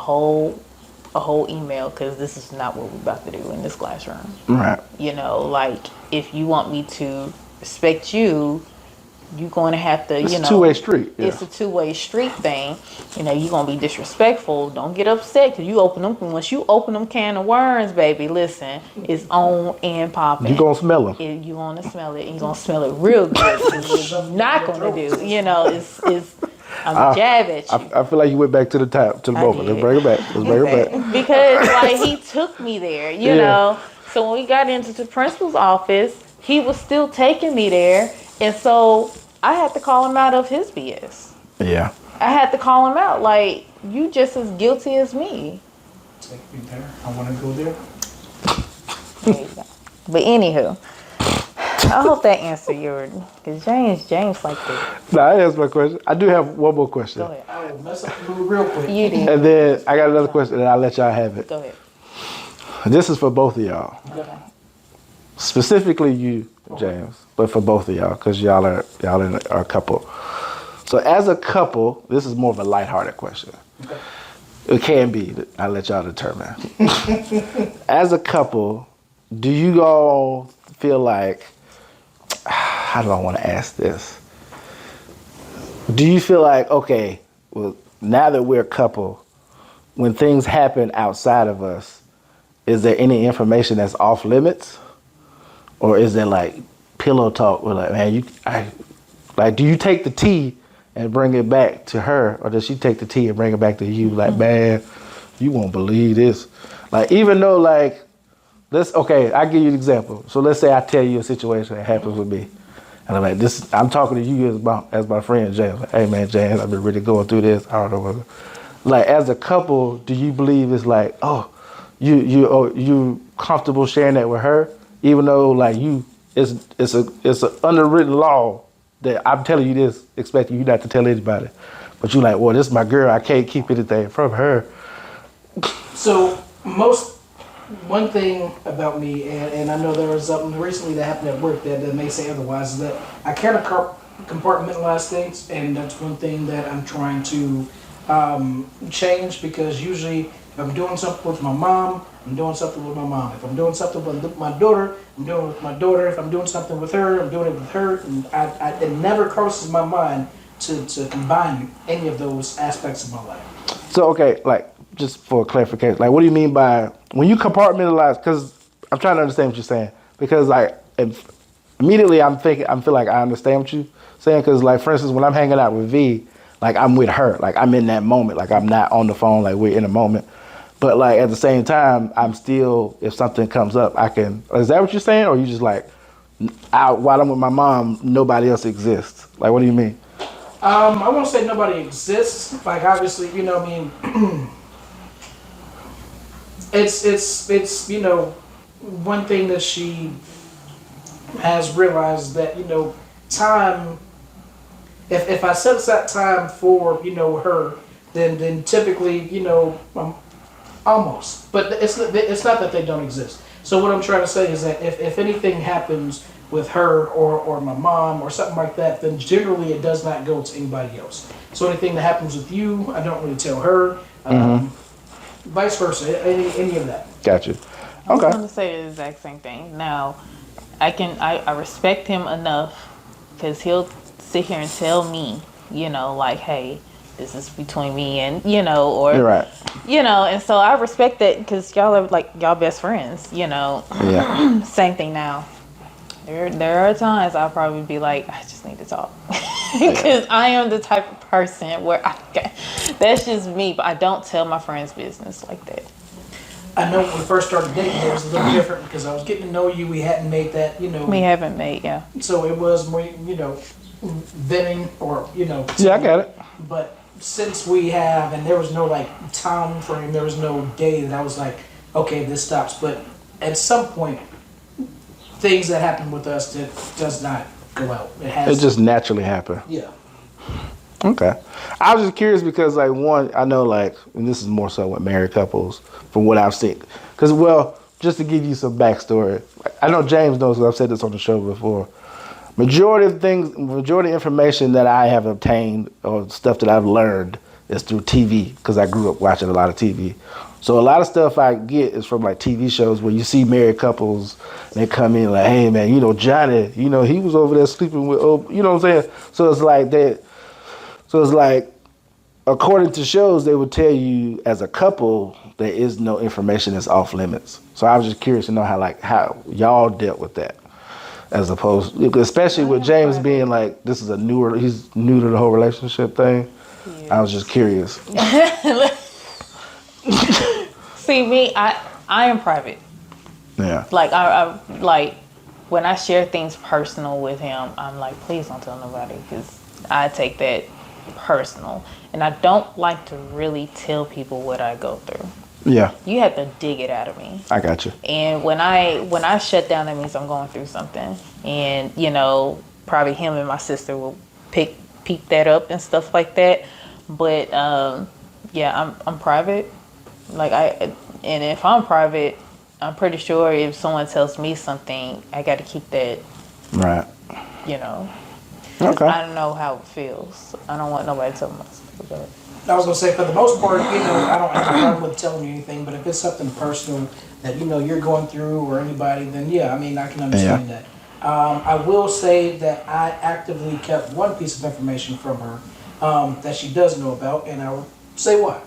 a whole email because this is not what we're about to do in this classroom. Right. Like if you want me to respect you, you're going to have to, It's a two-way street. Yeah. It's a two-way street thing. You're going to be disrespectful. Don't get upset because once you open them can of worms, baby, listen, it's on and popping. You're going to smell them. You're going to smell it, and you're going to smell it real good. What you're not going to do, I'm jab at you. I feel like you went back to the moment. Let's bring it back. Because like he took me there, you know. So when we got into the principal's office, he was still taking me there, and so I had to call him out of his BS. Yeah. I had to call him out. Like, you just as guilty as me. Take me there. I want to go there. There you go. But anywho, I hope that answered yours. Because James like that. No, I answered my question. I do have one more question. Go ahead. I will mess up the mood real quick. You did. And then I got another question, and I'll let y'all have it. Go ahead. This is for both of y'all. Okay. Specifically you, James, but for both of y'all, because y'all are a couple. So as a couple, this is more of a lighthearted question. Okay. It can be. I'll let y'all determine. As a couple, do you all feel like, how do I want to ask this? Do you feel like, okay, well, now that we're a couple, when things happen outside of us, is there any information that's off limits? Or is there like pillow talk where like, man, do you take the tea and bring it back to her, or does she take the tea and bring it back to you? Like, man, you won't believe this. Like, even though like, I give you an example. So let's say I tell you a situation that happens with me. And I'm like, I'm talking to you as my friend James. Like, hey man, James, I've been really going through this. I don't know whether. Like, as a couple, do you believe it's like, you comfortable sharing that with her? Even though like it's an underwritten law that I'm telling you this, expecting you not to tell anybody. But you like, well, this is my girl. I can't keep anything from her. So one thing about me, and I know there was something recently that happened at work that may say otherwise, is that I kind of compartmentalize things, and that's one thing that I'm trying to change, because usually if I'm doing something with my mom, I'm doing something with my mom. If I'm doing something with my daughter, I'm doing it with my daughter. If I'm doing something with her, I'm doing it with her. And it never crosses my mind to combine any of those aspects of my life. So, okay, like, just for clarification, like, what do you mean by, when you compartmentalize, because I'm trying to understand what you're saying. Because, like, immediately I feel like I understand what you're saying. Because, like, for instance, when I'm hanging out with V, like, I'm with her. Like, I'm in that moment. Like, I'm not on the phone. Like, we're in a moment. But like at the same time, I'm still, if something comes up, I can. Is that what you're saying, or you just like, while I'm with my mom, nobody else exists? Like, what do you mean? I won't say nobody exists. Like, obviously, I mean, it's one thing that she has realized that time. If I set aside time for her, then typically almost, but it's not that they don't exist. So what I'm trying to say is that if anything happens with her or my mom or something like that, then generally it does not go to anybody else. So anything that happens with you, I don't really tell her. Vice versa, any of that. Gotcha. I was Okay. going to say the exact same thing. Now, I respect him enough because he'll sit here and tell me, like, hey, this is between me and, or, You're right. And so I respect that because y'all are like, y'all best friends, Yeah. Same thing now. There are times I'll probably be like, I just need to talk. Because I am the type of person where that's just me, but I don't tell my friends' business like that. I know when we first started dating, it was a little different because I was getting to know you. We hadn't made that, We haven't made, yeah. So it was more, venting or, Yeah, I got it. But since we have, and there was no like time frame, there was no day that I was like, okay, this stops. But at some point, things that happen with us that does not go out. It just naturally happened. Yeah. Okay. I was just curious because, like, one, I know, like, and this is more so with married couples, from what I've seen. Because, well, just to give you some backstory, I know James knows because I've said this on the show before. majority of information that I have obtained or stuff that I've learned is through TV because I grew up watching a lot of TV. So a lot of stuff I get is from like TV shows where you see married couples and they come in like, hey man, Johnny, he was over there sleeping with, you know what I'm saying? So it's like that. So it's like, according to shows, they would tell you as a couple there is no information that's off limits. So I was just curious to know how y'all dealt with that, as opposed, especially with James being like he's new to the whole relationship thing. Yeah. I was just curious. See me, I am private. Yeah. Like I like when I share things personal with him, I'm like, please don't tell nobody because I take that personal, and I don't like to really tell people what I go through. Yeah. You have to dig it out of me. I got you. And when I shut down, that means I'm going through something. And, probably him and my sister will pick that up and stuff like that. But, yeah, I'm private. And if I'm private, I'm pretty sure if someone tells me something, I got to keep that. Right. Okay. I don't know how it feels. I don't want nobody to tell me about it. I was gonna say, for the most part, I don't have a problem with telling you anything, but if it's something personal that you're going through or anybody, then yeah, I can understand that. I will say that I actively kept one piece of information from her that she does know about, and I will say what.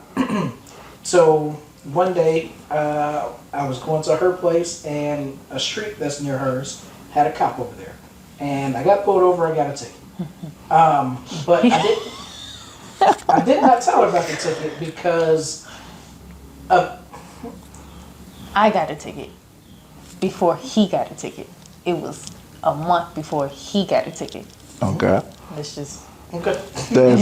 So one day, I was going to her place, and a street that's near hers had a cop over there, and I got pulled over. I got a ticket, but I did not tell her about the ticket because I got a ticket before he got a ticket. It was a month before he got a ticket. Okay. That's just okay.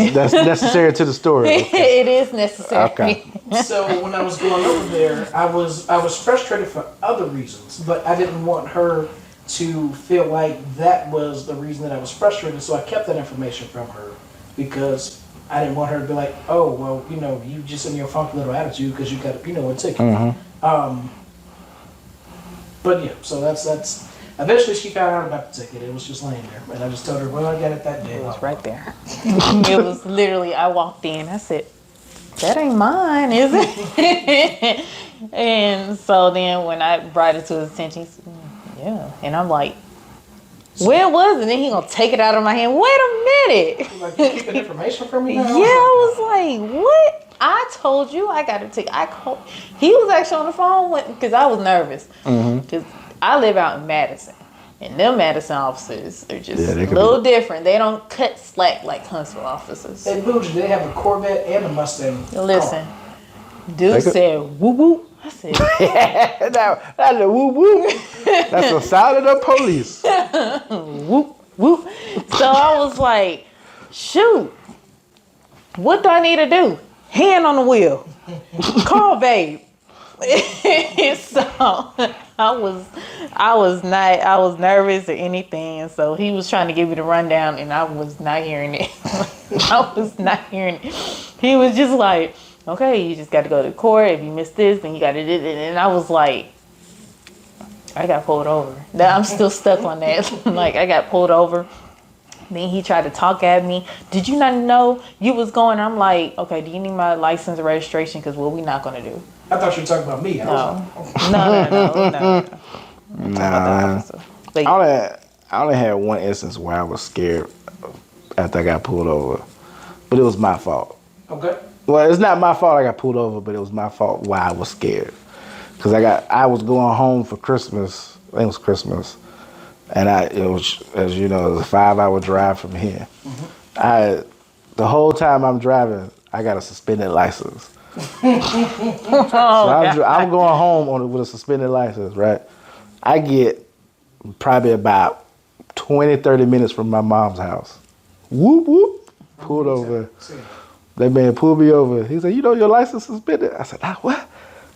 That's necessary to the story. Okay. It is necessary. Okay. So when I was going over there, I was frustrated for other reasons, but I didn't want her to feel like that was the reason that I was frustrated. So I kept that information from her because I didn't want her to be like, oh, well, you just in your funky little attitude because you got, a ticket. Mm-hmm. But yeah, so that's. Eventually, she found out about the ticket. It was just laying there, and I just told her, well, I got it that day. It was right there. It was literally. I walked in. I said, "That ain't mine, is it?" And so then when I brought it to his attention, he said, yeah, and I'm like, where was it? And then he gonna take it out of my hand. Wait a minute. Like, you keeping information from me now? Yeah, I was like, what? I told you I got to take. He was actually on the phone because I was nervous because I live out in Madison, and them Madison officers are just a little different. They don't cut slack like Huntsville officers. Hey, Bougie, they have a Corvette and a Mustang. Listen, dude said whoop whoop. I said, that's a whoop whoop. That's the sound of the police. Whoop whoop. So I was like, shoot, what do I need to do? Hand on the wheel. Call babe. So I was nervous or anything, and so he was trying to give me the rundown, and I was not hearing it. I was not hearing it. He was just like, okay, you just got to go to court. If you miss this, then you got to do it. And I was like, I got pulled over. I'm still stuck on that. Like, I got pulled over. Then he tried to talk at me. Did you not know you was going? I'm like, okay, do you need my license or registration? Because what we not going to do? I thought you were talking about me. No. Nah. I only had one instance where I was scared after I got pulled over. But it was my fault. Okay. Well, it's not my fault I got pulled over, but it was my fault why I was scared. Because I was going home for Christmas. I think it was Christmas. And it was, as you know, it was a 5-hour drive from here. Mm-hmm. The whole time I'm driving, I got a suspended license. So I'm going home with a suspended license, right? I get probably about 20, 30 minutes from my mom's house. Whoop, whoop, pulled over. That man pulled me over. He said, your license suspended? I said, what?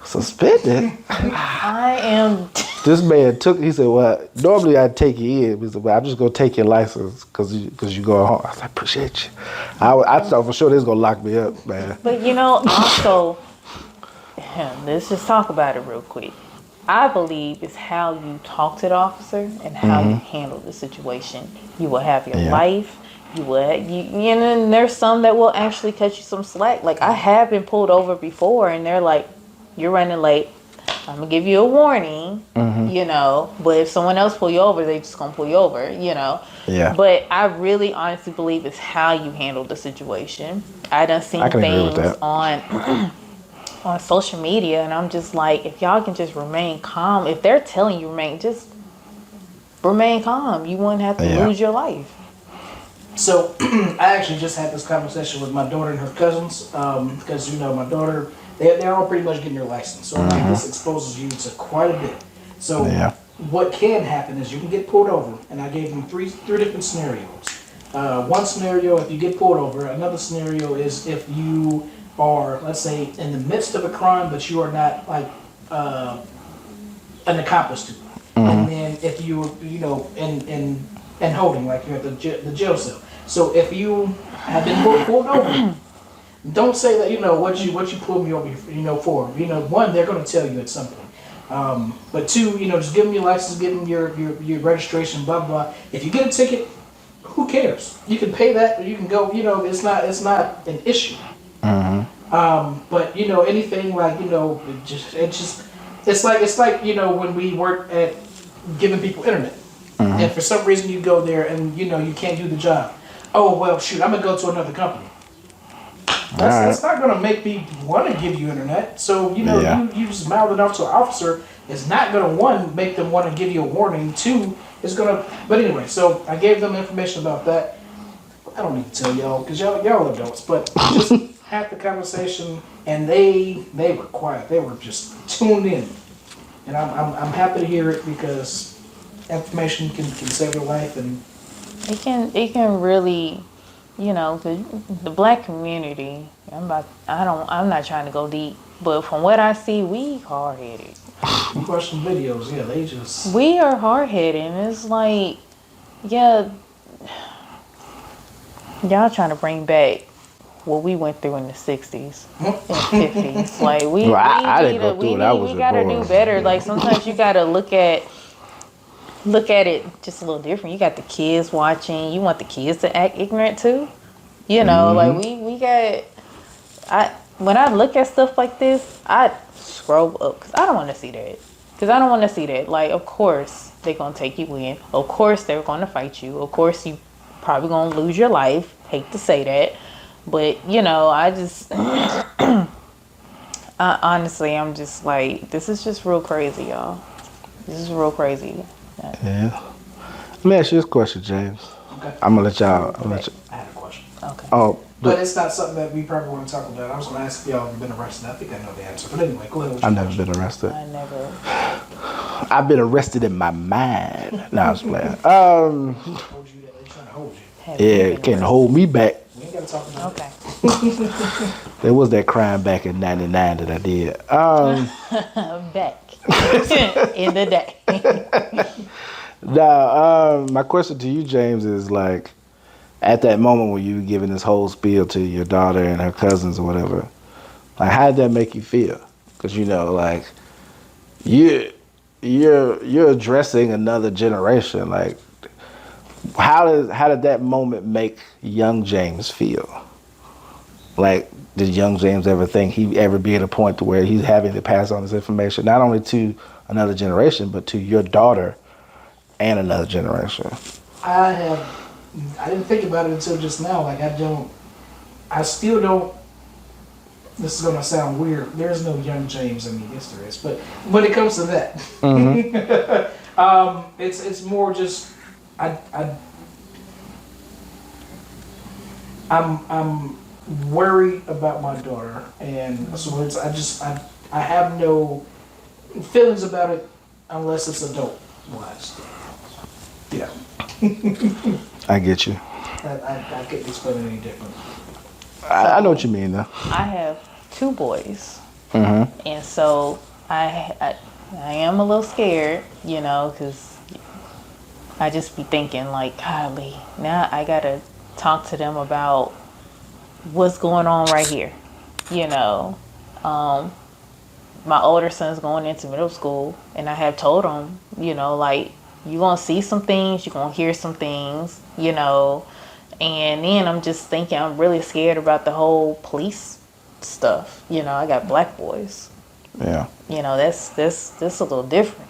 Suspended? I am. This man he said, well, normally I'd take you in. He said, well, I'm just going to take your license because you go home. I was like, appreciate you. I thought for sure they was going to lock me up, man. But also, let's just talk about it real quick. I believe it's how you talk to the officer and how you handle the situation. You will have your life. You would, you know, and there's some that will actually cut you some slack. Like, I have been pulled over before, and they're like, "You're running late. I'm gonna give you a warning." You know, but if someone else pull you over, they just gonna pull you over. You know. Yeah. But I really honestly believe it's how you handle the situation. I done seen I can agree with things that. on social media, and I'm just like, if y'all can just remain calm, if they're telling you just remain calm, you wouldn't have to lose your life. So I actually just had this conversation with my daughter and her cousins because you know my daughter, they're all pretty much getting their license. So like, this exposes you to quite a bit. So what can happen is you can get pulled over, and I gave them three different scenarios. One scenario, if you get pulled over. Another scenario is if you are, let's say, in the midst of a crime, but you are not like an accomplice to it. And then if you know, in holding, like you're at the jail cell. So if you have been pulled over, don't say that, you know, what you pulled me over, you know, for. You know, one, they're going to tell you at some point. But two, you know, just give them your license, give them your registration, blah, blah. If you get a ticket, who cares? You can pay that, or you can go, you know, it's not an issue. But, you know, anything like, you know, it's like, you know, when we work at giving people internet. And for some reason you go there and, you know, you can't do the job. Oh, well, shoot, I'm going to go to another company. That's not going to make me want to give you internet. So, you know, you just mouth it off to an officer. It's not going to, one, make them want to give you a warning. Two, it's going to, but anyway, so I gave them information about that. I don't need to tell y'all, because y'all adults, but just had the conversation, and they were quiet. They were just tuned in. And I'm happy to hear it, because information can save your life, and it can really, you know, the black community. I'm not trying to go deep, but from what I see, we hard headed. you watch some videos, yeah, they just We are hard headed, and it's like, yeah, y'all trying to bring back what we went through in the 60s and 50s. Like I didn't go through it. I was we gotta born. do better. Like, sometimes you gotta look at it just a little different. You got the kids watching. You want the kids to act ignorant too. You know, like we got. When I look at stuff like this, I scroll up because I don't want to see that. Like, of course they're gonna take you in. Of course they're gonna fight you. Of course you probably gonna lose your life. Hate to say that, but you know, I just honestly, I'm just like, this is just real crazy, y'all. This is real crazy. Yeah. Let me ask you this question, James. okay. I'm gonna let y'all. I had a question, Okay. Oh, but it's not something that we probably want to talk about. I was going to ask if y'all have been arrested. I think I know the answer, but anyway, go ahead. I've never been arrested. I never. I've been arrested in my mind. No, I was playing. Hold you, they're trying to hold you. Yeah, can't hold me back. We ain't got to talk about Okay. There was that crime back in '99 that I did. Back in the day. Now, my question to you, James, is like, at that moment when you were giving this whole spiel to your daughter and her cousins or whatever, like, how did that make you feel? Because, you know, like, you're addressing another generation. Like, how did that moment make young James feel? Like, did young James ever think he'd ever be at a point to where he's having to pass on this information, not only to another generation, but to your daughter and another generation? I didn't think about it until just now. Like, I still don't, this is going to sound weird. There's no young James. I mean, yes there is. But when it comes to that, it's more just, I'm worried about my daughter. And so I have no feelings about it unless it's adult wise. Yeah. I get you. I couldn't explain it any different. I know what you mean, though. I have 2 boys, and so I am a little scared, you know, because I just be thinking like, golly, now I gotta talk to them about what's going on right here, you know. my older son's going into middle school, and I have told him, like, you're going to see some things, you're going to hear some things, and then I'm just thinking, I'm really scared about the whole police stuff. I got black boys. Yeah. That's a little different,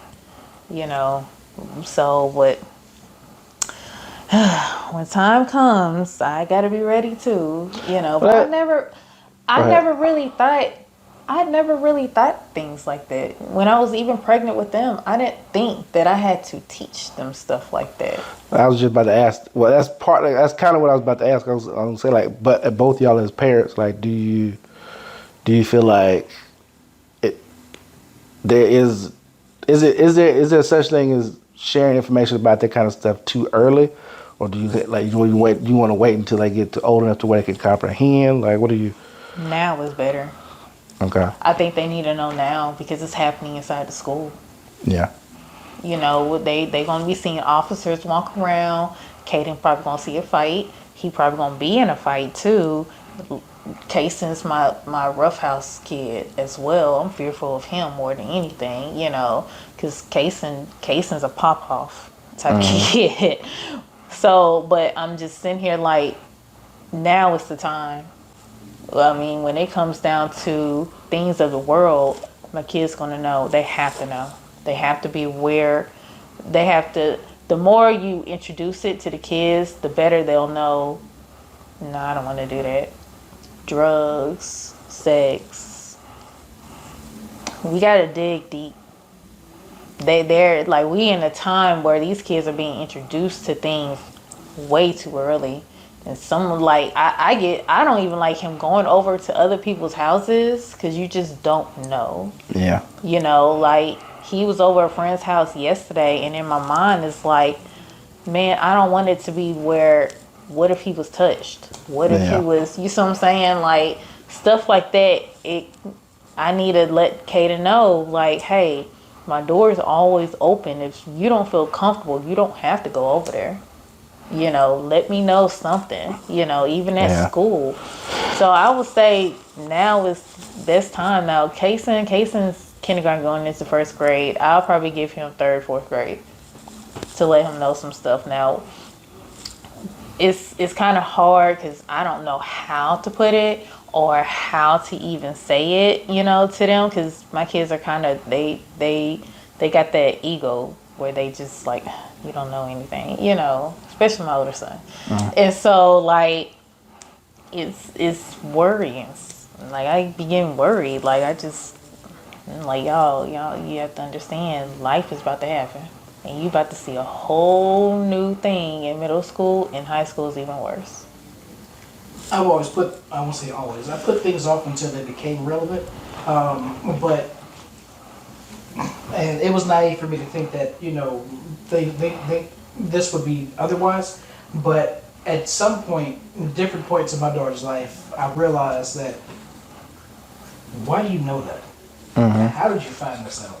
so, but when time comes, I got to be ready too, but I never really thought things like that. When I was even pregnant with them, I didn't think that I had to teach them stuff like that. I was just about to ask. Well, that's kind of what I was about to ask. I was going to say, like, but both y'all as parents, like, do you feel like is there such thing as sharing information about that kind of stuff too early, or do you want to wait until they get to old enough to where they can comprehend? Like, what do you? Now is better. Okay. I think they need to know now because it's happening inside the school. Yeah. They gonna be seeing officers walk around. Caden probably gonna see a fight. He probably gonna be in a fight too. Kayson's my roughhouse kid as well. I'm fearful of him more than anything, because Kayson's a pop off type kid. So, but I'm just sitting here like, now is the time. I mean, when it comes down to things of the world, my kids gonna know. They have to know. They have to be aware. They have to. The more you introduce it to the kids, the better they'll know. No, I don't want to do that. Drugs, sex. We gotta dig deep. They're like, we in a time where these kids are being introduced to things way too early. And someone like, I don't even like him going over to other people's houses because you just don't know. Yeah. Like he was over a friend's house yesterday, and in my mind it's like, man, I don't want it to be where, what if he was touched? What if he was, you see what I'm saying? Like stuff like that. I need to let Kaden know, like, hey, my door is always open. If you don't feel comfortable, you don't have to go over there. Let me know something, even at school. So I would say now is best time. Now, Kayson's kindergarten going into first grade. I'll probably give him third, fourth grade to let him know some stuff. Now, it's kind of hard because I don't know how to put it or how to even say it, to them, because my kids are kind of, they got that ego where they just like, you don't know anything, especially my older son. And so like it's worrying. Like I be getting worried. Like like y'all you have to understand, life is about to happen and you about to see a whole new thing in middle school, and high school is even worse. I've always put, I won't say always, I put things off until they became relevant. And it was naive for me to think that, this would be otherwise. But at some point, in different points in my daughter's life, I realized that, why do you know that? How did you find this out?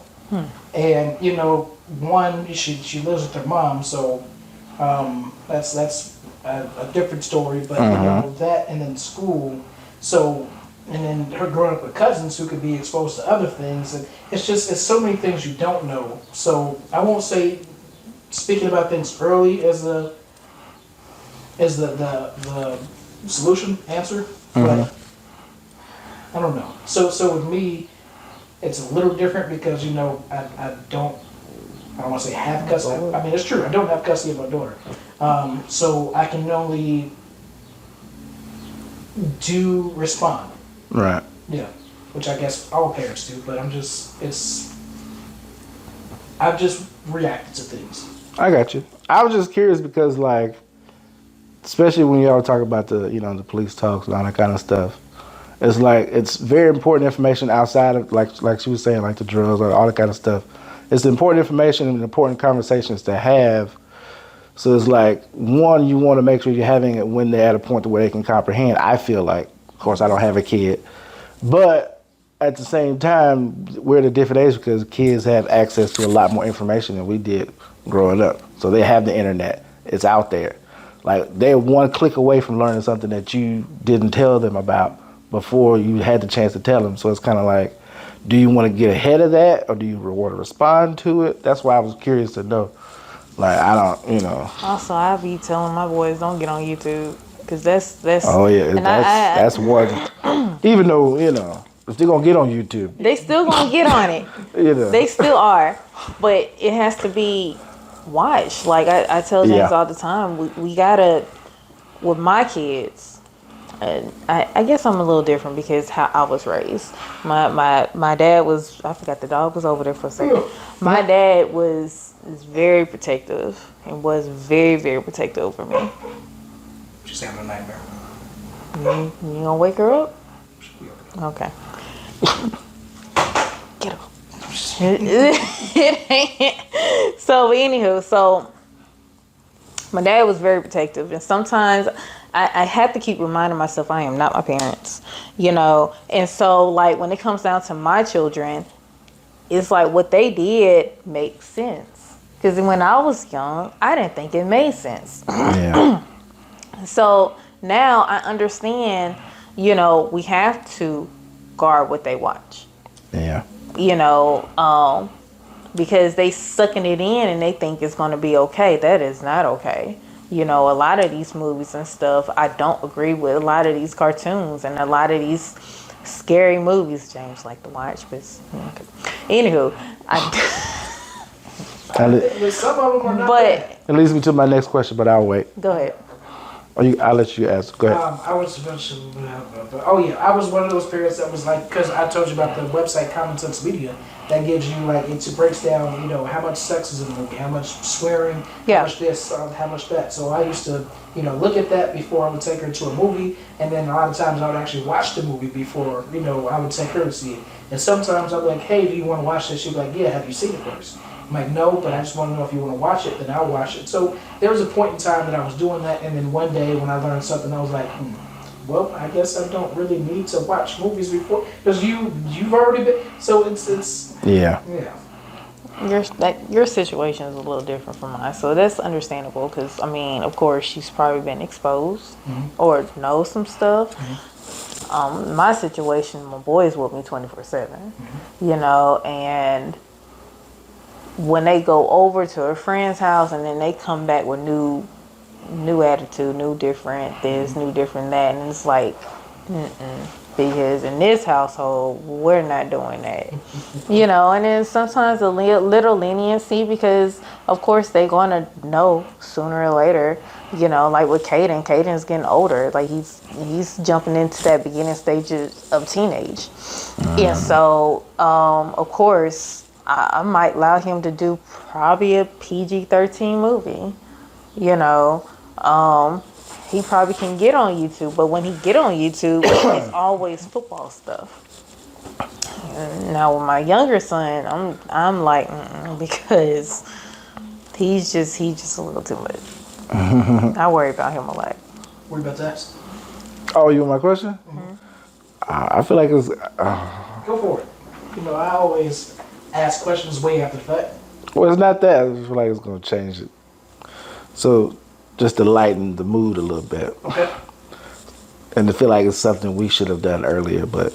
And, one, she lives with her mom, so that's a different story. But, that and then school, so... And then her growing up with cousins who could be exposed to other things. And it's so many things you don't know. So I won't say speaking about things early as the solution answer, but I don't know. So with me, it's a little different because, I don't want to say have custody. I mean, it's true. I don't have custody of my daughter. So I can only respond. Right. Yeah, which I guess all parents do, but I've just reacted to things. I got you. I was just curious because, like, especially when y'all talk about the, the police talks and all that kind of stuff, it's like, it's very important information outside of, like she was saying, like the drugs or all that kind of stuff. It's important information and important conversations to have. So it's like, one, you want to make sure you're having it when they're at a point where they can comprehend. I feel like, of course, I don't have a kid, but at the same time, we're at a different age because kids have access to a lot more information than we did growing up. So they have the internet. It's out there. Like, they're one click away from learning something that you didn't tell them about before you had the chance to tell them. So it's kind of like, do you want to get ahead of that, or do you want to respond to it? That's why I was curious to know. Like, I don't, Also, I be telling my boys don't get on YouTube because that's. Oh yeah, And that's one. Even though if they're gonna get on YouTube, they still gonna get on it. They still are, but it has to be watched. Like I tell James all the time, we gotta with my kids. And I guess I'm a little different because how I was raised. My dad was, I forgot the dog was over there for a second. My dad is very protective and was very, very protective over me. She's having a nightmare. You gonna wake her up? Okay. Get up. It ain't. So anywho, so my dad was very protective, and sometimes I had to keep reminding myself I am not my parents, and so like when it comes down to my children, it's like what they did makes sense, because when I was young I didn't think it made sense. Yeah. So now I understand, we have to guard what they watch. Yeah. Because they sucking it in and they think it's going to be okay. That is not okay. A lot of these movies and stuff, I don't agree with. A lot of these cartoons and a lot of these scary movies James like to watch. But anywho, Some of them are not but bad. It leads me to my next question, but I'll wait. go ahead. I'll let you ask. Go ahead. I was I was one of those parents that was like, because I told you about the website Common Sense Media that gives you like it breaks down how much sex is in the movie, how much swearing, how much this, how much that. So I used to look at that before I would take her to a movie, and then a lot of times I would actually watch the movie before I would take her to see it. And sometimes I'm like, hey, do you want to watch this? She'd be like, yeah, have you seen it first? I'm like, no, but I just want to know if you want to watch it, then I'll watch it. So there was a point in time that I was doing that, and then one day when I learned something, I was like, well, I guess I don't really need to watch movies before, because you've already been. So it's Yeah. Your situation is a little different from mine, so that's understandable. Because of course, she's probably been exposed or knows some stuff. My situation, my boys with me 24/7, and when they go over to a friend's house and then they come back with new attitude, new different this, new different that, and it's like, because in this household we're not doing that, and then sometimes a little leniency, because of course they're gonna know sooner or later, like with Caden's getting older, like he's jumping into that beginning stages of teenage, and so of course I might allow him to do probably a PG-13 movie, he probably can get on YouTube, but when he get on YouTube, it's always football stuff. And now with my younger son, I'm like, because he's just a little too much. I worry about him a lot. Worry about that. Oh, you want my question? I feel like it's. Go for it. I always ask questions way after the fact. Well, it's not that. I just feel like it's going to change it. So, just to lighten the mood a little bit. Okay. And to feel like it's something we should have done earlier, but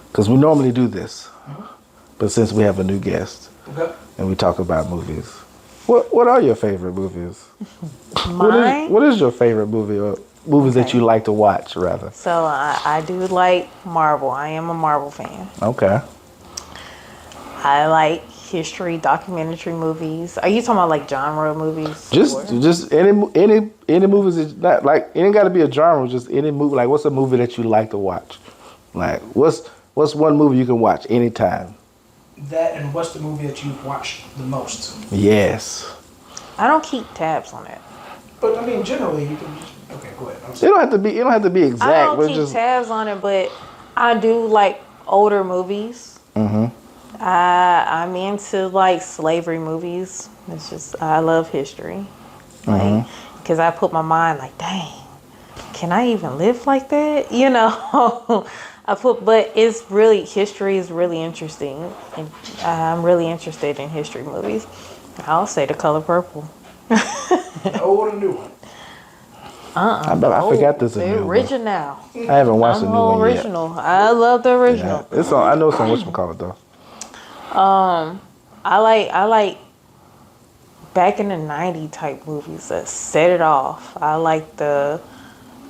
because we normally do this. But since we have a new guest and we talk about movies, what are your favorite movies? Mine? What is your favorite movie or movies that you like to watch, rather? So, I do like Marvel. I am a Marvel fan. Okay. I like history, documentary movies. Are you talking about like genre movies? Just any movies that not like it ain't got to be a genre. Just any movie. Like, what's a movie that you like to watch? Like, what's one movie you can watch anytime? That, and what's the movie that you've watched the most? Yes. I don't keep tabs on it. But generally you can. Okay, go ahead. It don't have to be exact. I don't but keep just tabs on it, but I do like older movies. I'm into like slavery movies. It's just, I love history. Because I put my mind like, dang, can I even live like that? But history is really interesting. And I'm really interested in history movies. I'll say The Color Purple. The old and new one. I forgot this is The new. But original. I haven't watched the I'm new one yet. original. I love the original. Yeah. It's on. I know it's on whatchamacallit though. I like back in the 90 type movies that set it off. I like the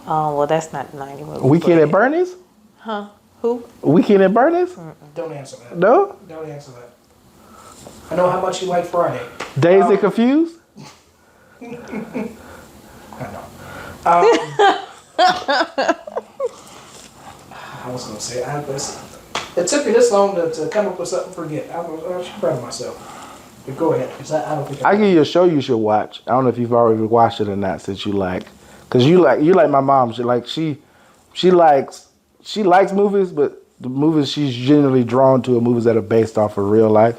well, that's not the 90 movie. Weekend at Bernie's. Huh? Who? Weekend at Bernie's. Don't answer that. No. Don't answer that. I know how much you like Friday. Dazed and Confused. I know. I was gonna say, it took me this long to come up with something to forget. I'm proud of myself. But go ahead, because I don't think I give you a show you should watch. I don't know if you've already watched it or not, since you like, because you like my mom. She likes movies, but the movies she's generally drawn to are movies that are based off of real life.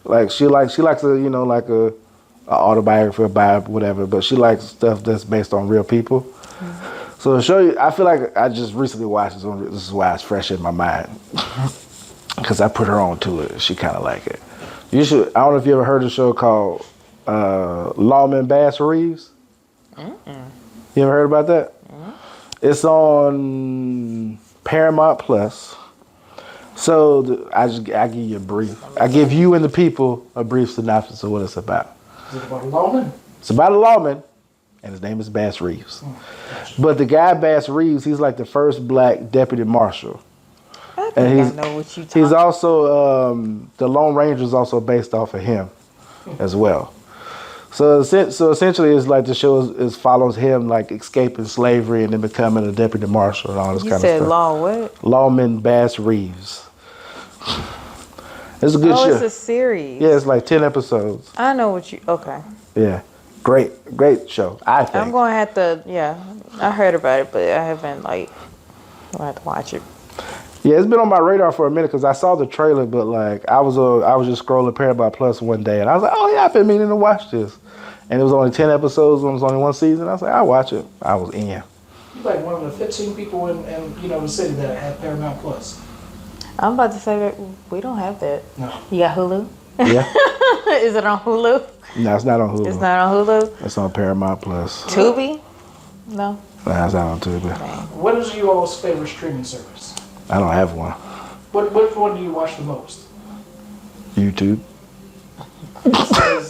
Like she likes a autobiography about whatever, but she likes stuff that's based on real people. Mm-hmm. So to show you, I feel like I just recently watched this one. This is why it's fresh in my mind, because I put her on to it. She kind of like it. You should. I don't know if you ever heard a show called Lawman Bass Reeves. Mm-mm. You ever heard about that? Mm-hmm. It's on Paramount Plus. So I give you a brief. I give you and the people a brief synopsis of what it's about. Is it about a lawman? It's about a lawman, and his name is Bass Reeves. Gotcha. But the guy Bass Reeves, he's like the first black deputy marshal. I know what you talking. He's also the Lone Ranger is also based off of him as well. So essentially, it's like the show is follows him like escaping slavery and then becoming a deputy marshal and all this kind of stuff. You said Law what? Lawman Bass Reeves. It's a good show. Oh, it's a series. Yeah, it's like 10 episodes. I know what you. Okay. Yeah, great show. I think. I'm gonna have to. Yeah, I heard about it, but I haven't I'm gonna have to watch it. Yeah, it's been on my radar for a minute because I saw the trailer, but like I was just scrolling Paramount Plus one day and I was like, oh yeah, I've been meaning to watch this, and it was only 10 episodes. It was only one season. I was like, I'll watch it. I was in. You're like one of the 15 people in the city that have Paramount Plus. I'm about to say that we don't have that. No. You got Hulu? Yeah. Is it on Hulu? No, it's not on Hulu. It's not on Hulu? It's on Paramount Plus. Tubi? No. Nah, it's not on Tubi. What is your all's favorite streaming service? I don't have one. What one do you watch the most? YouTube. I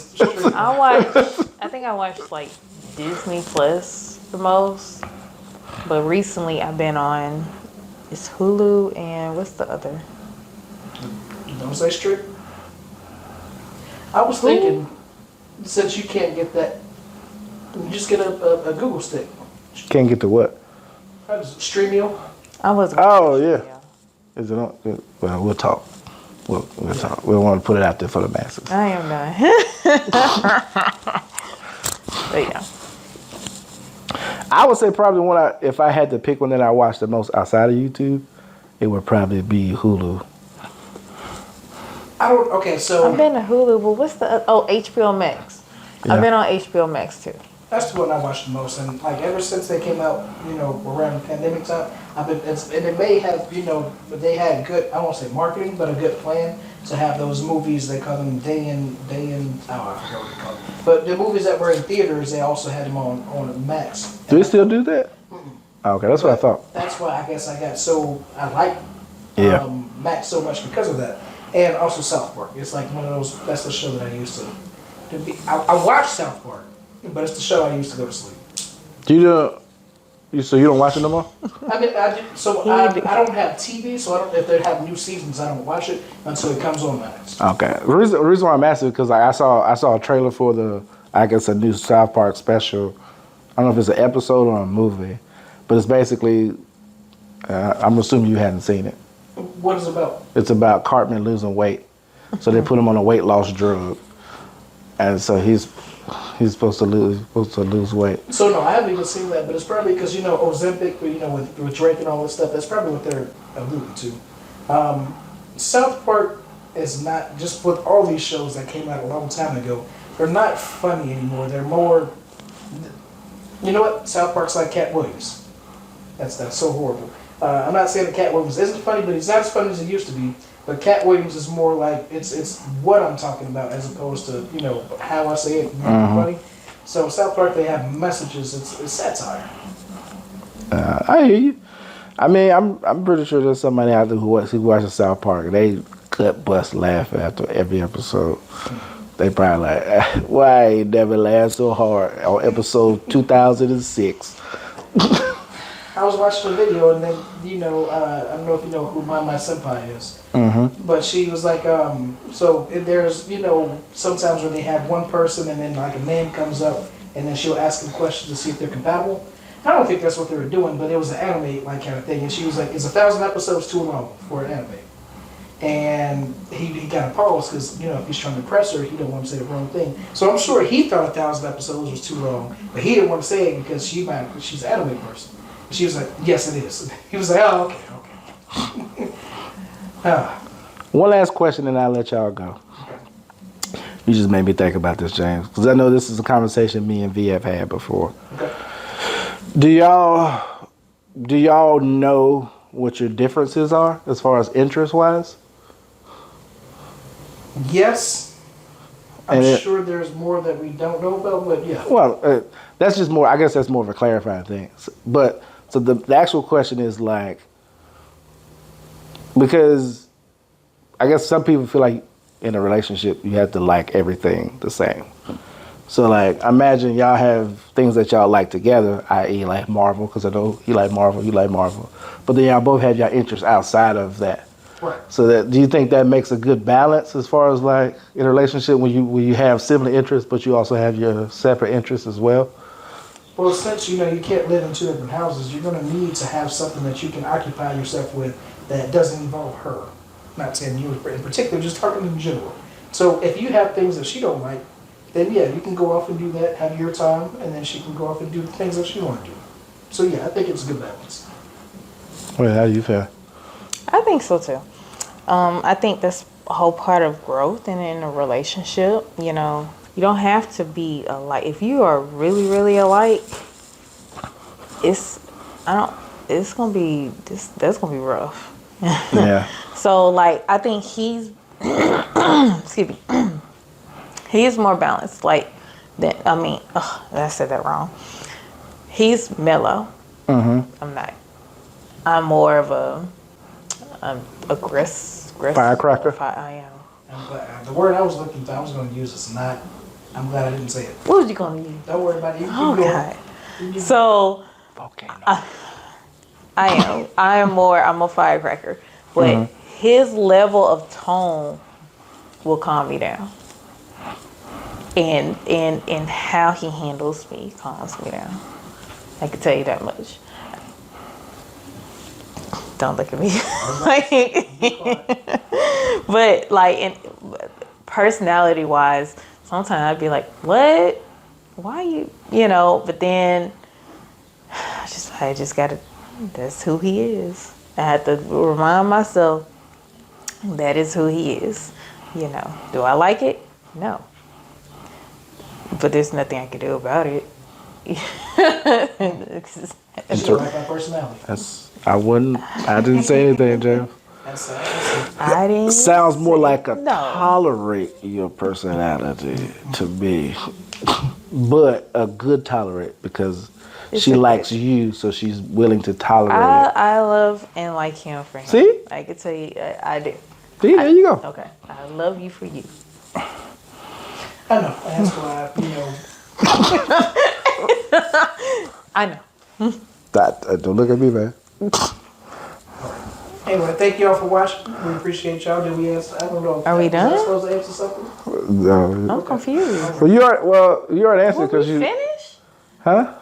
think I watched like Disney Plus the most. But recently I've been on it's Hulu and what's the other? Don't say strip. I was thinking, since you can't get that, just get a Google stick. Can't get the what? Streamio. I was. Oh yeah. Is it on? Well, we'll talk. We'll talk. We want to put it out there for the masses. I am done. But yeah. I would say probably if I had to pick one that I watched the most outside of YouTube, it would probably be Hulu. Okay, so I've been to Hulu, but what's the HBO Max? Yeah. I've been on HBO Max too. That's the one I watched the most, and like ever since they came out, around the pandemic time, and it may have, but they had good, I won't say marketing, but a good plan to have those movies. They call them day in. Oh, I forgot what they call them. But the movies that were in theaters, they also had them on Max. Do they still do that? Okay, that's what I thought. That's why I guess I like Max so much because of that, and also South Park. It's like one of those. That's the show that I used to be. I watch South Park, but it's the show I used to go to sleep. So you don't watch it no more? I mean, I don't have TV, so if they have new seasons, I don't watch it until it comes on Max. Okay. The reason why I'm asking is because I saw a trailer for a new South Park special. I don't know if it's an episode or a movie, but it's basically, I'm assuming you hadn't seen it. What is it about? It's about Cartman losing weight. So they put him on a weight loss drug. And so he's supposed to lose weight. So no, I haven't even seen that, but it's probably because Ozempic, with Drake and all this stuff. That's probably what they're alluding to. South Park is not just with all these shows that came out a long time ago. They're not funny anymore. They're more. You know what? South Park's like Cat Williams. That's so horrible. I'm not saying that Cat Williams isn't funny, but he's not as funny as he used to be. But Cat Williams is more like it's what I'm talking about as opposed to how I say it funny. So South Park, they have messages. It's satire. I hear you. I mean, I'm pretty sure there's somebody out there who watches South Park and they cut bust laughing after every episode. They probably like, why I ain't never laughed so hard on episode 2006. I was watching a video and then, I don't know if you know who my senpai is. Mm-hmm. But she was like, so there's, sometimes when they have one person and then like a man comes up and then she'll ask them questions to see if they're compatible. I don't think that's what they were doing, but it was an anime like kind of thing. And she was like, is 1,000 episodes too long for an anime? And he got a pause because, if he's trying to impress her, he don't want to say the wrong thing. So I'm sure he thought 1,000 episodes was too long, but he didn't want to say it because she's an anime person. And she was like, yes, it is. And he was like, oh, okay. One last question and I'll let y'all go. You just made me think about this, James, because I know this is a conversation me and V have had before. Okay. Do y'all know what your differences are as far as interest-wise? Yes. I'm sure there's more that we don't know about, but yeah. Well, that's just more, I guess that's more of a clarifying thing. But, so the actual question is like, because I guess some people feel like in a relationship, you have to like everything the same. So like, imagine y'all have things that y'all like together, i.e. like Marvel, because I know he like Marvel, you like Marvel. But then y'all both have your interests outside of that. Right. So do you think that makes a good balance as far as like in a relationship when you have similar interests, but you also have your separate interests as well? Well, since you can't live in two different houses, you're going to need to have something that you can occupy yourself with that doesn't involve her. Not saying you in particular, just talking in general. So if you have things that she don't like, then yeah, you can go off and do that, have your time, and then she can go off and do the things that she want to do. So yeah, I think it's a good balance. Well, how do you feel? I think so too. I think that's a whole part of growth and in a relationship. You don't have to be alike. If you are really, really alike, that's gonna be rough. Yeah. So like, I think he's, excuse me, he's more balanced. Like, I said that wrong. He's mellow. Mm-hmm. I'm not. I'm more of a firecracker. I am. I'm glad. The word I was looking for, I was going to use is not. I'm glad I didn't say it. What was you gonna use? Don't worry about it. Oh God. So Volcano. I'm a firecracker, but his level of tone will calm me down, and how he handles me calms me down. I can tell you that much. Don't look at me. But like, personality wise, sometimes I'd be like, what? Why you? But then I just gotta. That's who he is. I have to remind myself that is who he is. Do I like it? No. But there's nothing I can do about it. She don't like my personality. I didn't say anything, James. I didn't. Sounds more like tolerate your personality to me, but a good tolerate because she likes you, so she's willing to tolerate it. I love and like him for him. See? I can tell you, I do. See, there you go. Okay, I love you for you. I know. That's why, I know. Don't look at me, man. Anyway, thank y'all for watching. We appreciate y'all. Did we answer? I don't know. Are we done? Was I supposed to answer something? No. I'm confused. Well, you already answered because you finished? Huh?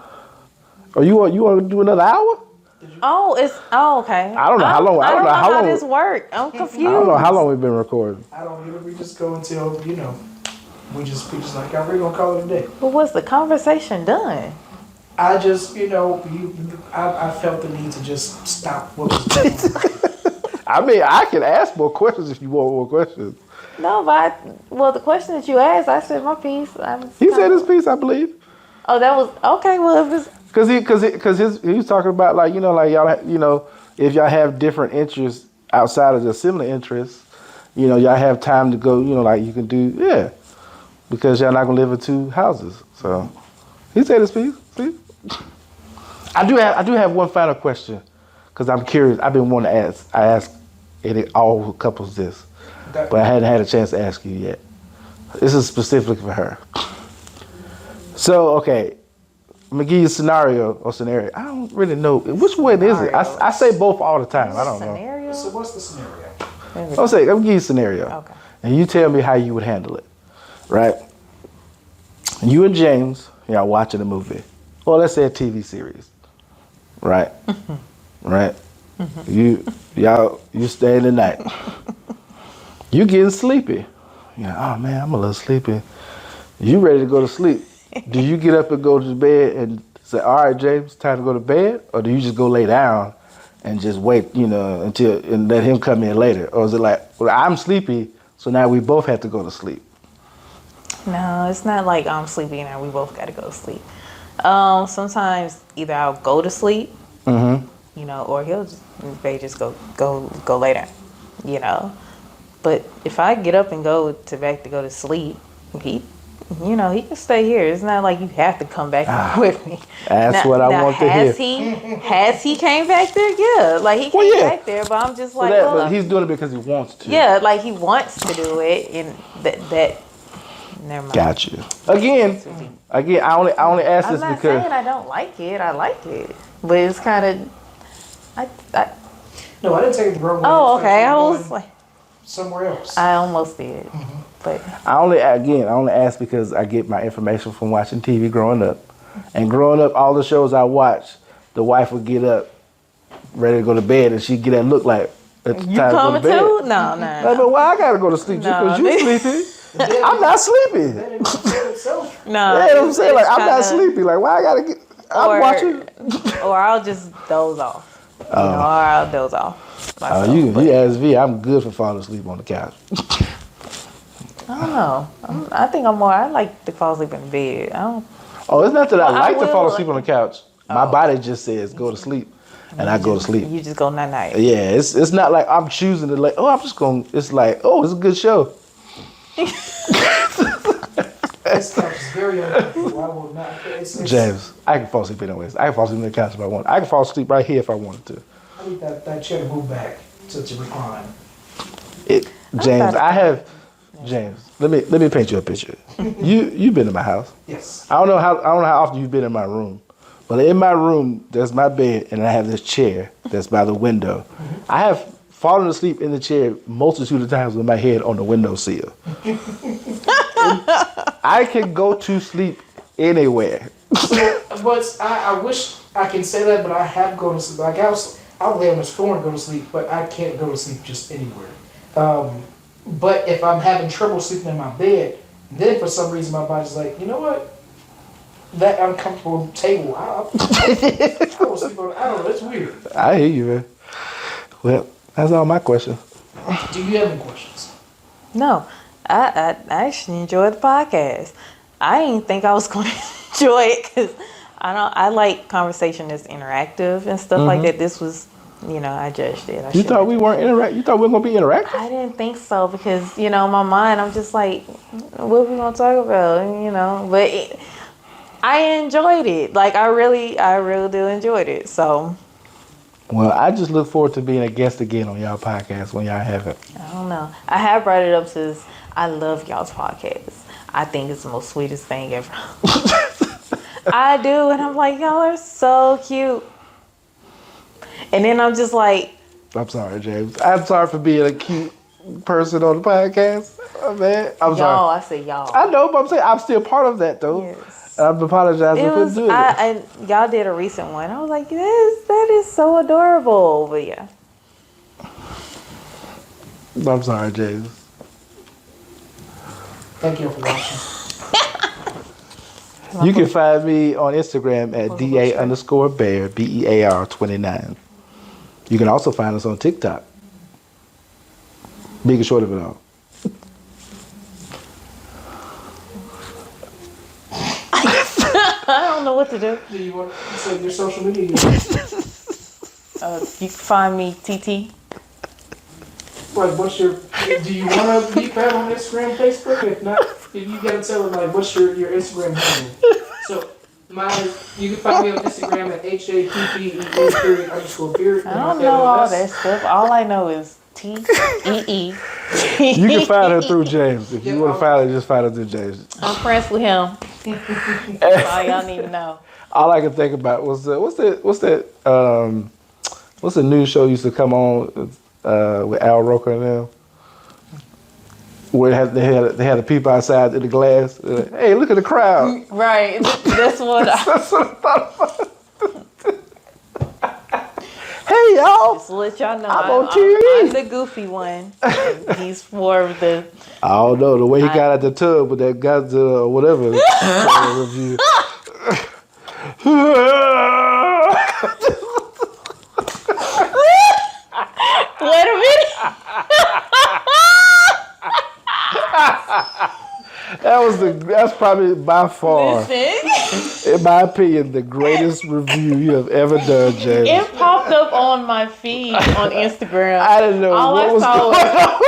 Or you want to do another hour? Okay. I don't know how long. I don't know how this works. I'm confused. I don't know how long we've been recording. I don't either. We just go until we just like, we're gonna call it a day. But was the conversation done? I just I felt the need to just stop what was going on. I mean, I can ask more questions if you want more questions. No, but the question that you asked, I said my piece. He said his piece, I believe. Oh, that was okay. Well, if it's because he was talking about like y'all if y'all have different interests outside of the similar interests, y'all have time to go like you can do because y'all not gonna live in two houses. So he said his piece. See, I do have one final question because I'm curious. I've been wanting to ask. I ask all couples this, Okay. but I hadn't had a chance to ask you yet. This is specifically for her. So, okay, I'm gonna give you a scenario. I don't really know which one is it. I say both all the time. I don't know. Scenario? So what's the scenario? I'm gonna give you a scenario, Okay. and you tell me how you would handle it. Right? You and James, y'all watching a movie, or let's say a TV series. Right? Right? You staying the night. You getting sleepy. You're like, oh man, I'm a little sleepy. You ready to go to sleep. Do you get up and go to bed and say, all right, James, time to go to bed? Or do you just go lay down and just wait, until and let him come in later? Or is it like, well, I'm sleepy, so now we both have to go to sleep? No, it's not like I'm sleepy and we both got to go to sleep. Sometimes either I'll go to sleep, or he'll just go lay down, But if I get up and go to sleep, he can stay here. It's not like you have to come back with me. That's what I want to hear. Has he came back there? Yeah, like he came back there, but I'm just like, but he's doing it because he wants to. Yeah, like he wants to do it, and that. Never mind. Got you. Again, I only ask I'm this not because saying I don't like it. I like it, but it's kind of. No, I didn't take it the wrong way. Oh, It's okay. I actually was going like, somewhere else. I almost did, but I only ask because I get my information from watching TV growing up. And growing up, all the shows I watched, the wife would get up, ready to go to bed, and she'd get that look like it's you time coming to go to bed. too? No. Like, but why I gotta go to sleep just because you sleepy? I'm not sleepy. That in itself. No. Yeah, you know what I'm saying? Like, I'm not kinda- sleepy. Like, why I gotta get... I'm watching... Or I'll just doze off. Or I'll doze off. myself, You but ask me, I'm good for falling asleep on the couch. I don't know. I think I like to fall asleep in bed. I don't. Oh, it's not that Well, I I like to will, fall asleep on the couch. My body just says go to sleep, and I go to sleep. You just go night night. Yeah, it's not like I'm choosing to like, oh, I'm just going, it's like, oh, it's a good show. This couch is very uncomfortable. I will not. It's, James, I can fall asleep anyways. I can fall asleep on the couch if I want. I can fall asleep right here if I wanted to. I need that chair to move back to recline. James, James, let me paint you a picture. You've been in my house. Yes. I don't know how often you've been in my room. But in my room, there's my bed, and I have this chair that's by the window. I have fallen asleep in the chair multitude of times with my head on the windowsill. I can go to sleep anywhere. But I wish I can say that, but I have gone to sleep. Like I'll lay on this floor and go to sleep, but I can't go to sleep just anywhere. But if I'm having trouble sleeping in my bed, then for some reason my body's like, you know what? That uncomfortable table, I will sleep on. I don't know. It's weird. I hear you, man. Well, that's all my questions. Do you have any questions? No, I actually enjoyed the podcast. I didn't think I was going to enjoy it because I like conversation that's interactive and stuff like that. This was, I judged it. You thought we weren't interactive? You thought we were going to be interactive? I didn't think so because, in my mind, I'm just like, what are we going to talk about? But I enjoyed it. Like, I really do enjoyed it. So. Well, I just look forward to being a guest again on y'all podcast when y'all have it. I don't know. I have brought it up since I love y'all's podcast. I think it's the most sweetest thing ever. I do. And I'm like, y'all are so cute. And then I'm just like. I'm sorry, James. I'm sorry for being a cute person on the podcast. Oh, man. I'm sorry. Y'all, I say y'all. I know, but I'm saying I'm still part of that, though. Yes. And I'm apologizing for doing it. And y'all did a recent one. I was like, yes, that is so adorable. But yeah. I'm sorry, James. Thank you for watching. You can find me on Instagram at DA_Bear, BEAR 29. You can also find us on TikTok. Big and short of it all. I don't know what to do. Do you want to say your social media? You can find me TT. Like, do you want to be found on Instagram, Facebook? If not, if you got to tell them, like, what's your Instagram handle? So, You can find me on Instagram at HAPPE_beard_. I don't know all that stuff. All I know is TEE. You can find her through James. If you want to find her, just find her through James. I'm friends with him. That's all y'all need to know. All I can think about was what's the news show used to come on with Al Roker and them, where they had the people outside in the glass. Hey, look at the crowd. Right. That's what That's what I thought about. Hey y'all. just to let y'all know. I'm on TV. I'm the goofy one. He's more of the. I don't know the way he got out the tub with that Godzilla or whatever review. Wait a minute. That's probably by far, Listen. in my opinion, the greatest review you have ever done, James. It popped up on my feed on Instagram. I didn't know All what I was saw going on.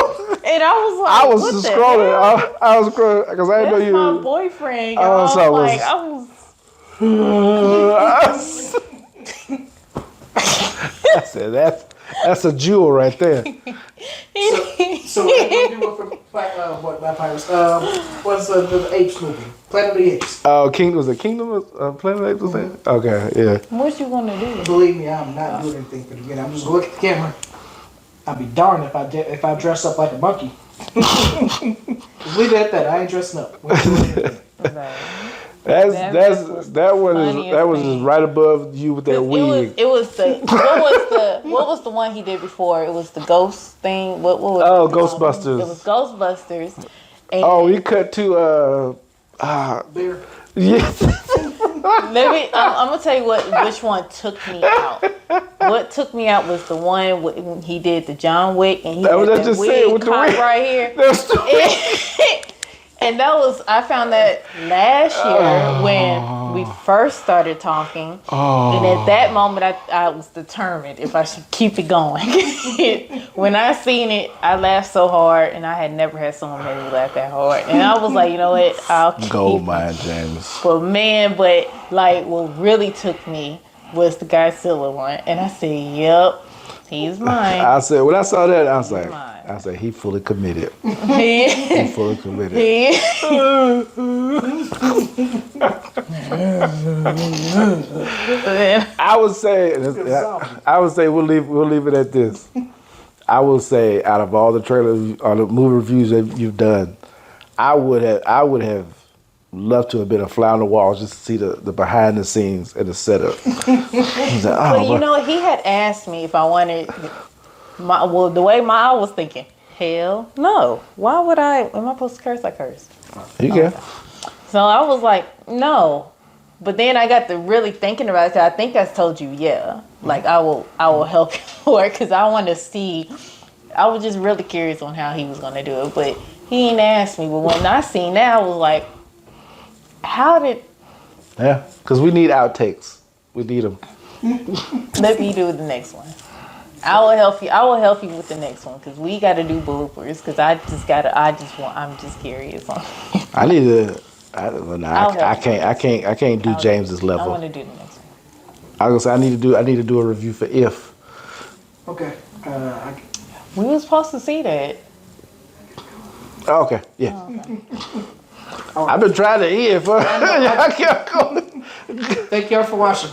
And I was like, I was what just the scrolling. hell? I was scrolling because I didn't That's know my you. boyfriend. Oh, Y'all. so I it was was- I said that's a jewel right there. So what do you do for Black Pirates? What's the apes movie? Planet of the Apes. Kingdom was it Kingdom of Planet of the Apes? Was that? Okay, yeah. What you gonna do? Believe me, I'm not doing anything for the game. I'm just gonna look at the camera. I'd be darned if I dress up like a monkey. Just leave it at that. I ain't dressing up. That funniest was just right above you with that wig. It was the what was the one he did before? It was the ghost thing. What was it? Ghostbusters. It was Ghostbusters. And He cut to Bear. yes. I'm gonna tell you which one took me out. What took me out was the one when he did the John Wick and he That had was that just wig saying with the caught wig. right here. That's the And that was, I found that last year when we first started talking. And at that moment, I was determined if I should keep it going. When I seen it, I laughed so hard, and I had never had someone make me laugh that hard. And I was like, you know what, I'll keep gold it. mine, James. But like what really took me was the Godzilla one. And I said, yep, he's mine. I said when I saw that, I was like, Mine. I said he fully committed. He- He fully committed. I would say we'll leave it at this. I will say out of all the trailers or the movie reviews that you've done, I would have loved to have been a fly on the wall just to see the behind the scenes and the setup. He's like, But you know, he had asked me if I wanted the way I was thinking. Hell no. Why would I? Am I supposed to curse? I curse. you can. So I was like, no. But then I got to really thinking about it. 'Cause I think I told you, yeah. Like I will help you for it because I want to see. I was just really curious on how he was gonna do it, but he ain't asked me. But when I seen that, I was like, how did? Yeah, because we need outtakes. We need them. Let me do the next one. I will help you. I will help you with the next one because we got to do bloopers. Because I'm just curious on. I need to. I can't do James's I level. want to do the next one. I was gonna say I need to do a review for If. Okay. We were supposed to see that. Oh, okay, yeah. Oh, okay. I've been trying to If. I can't go. Thank y'all for watching.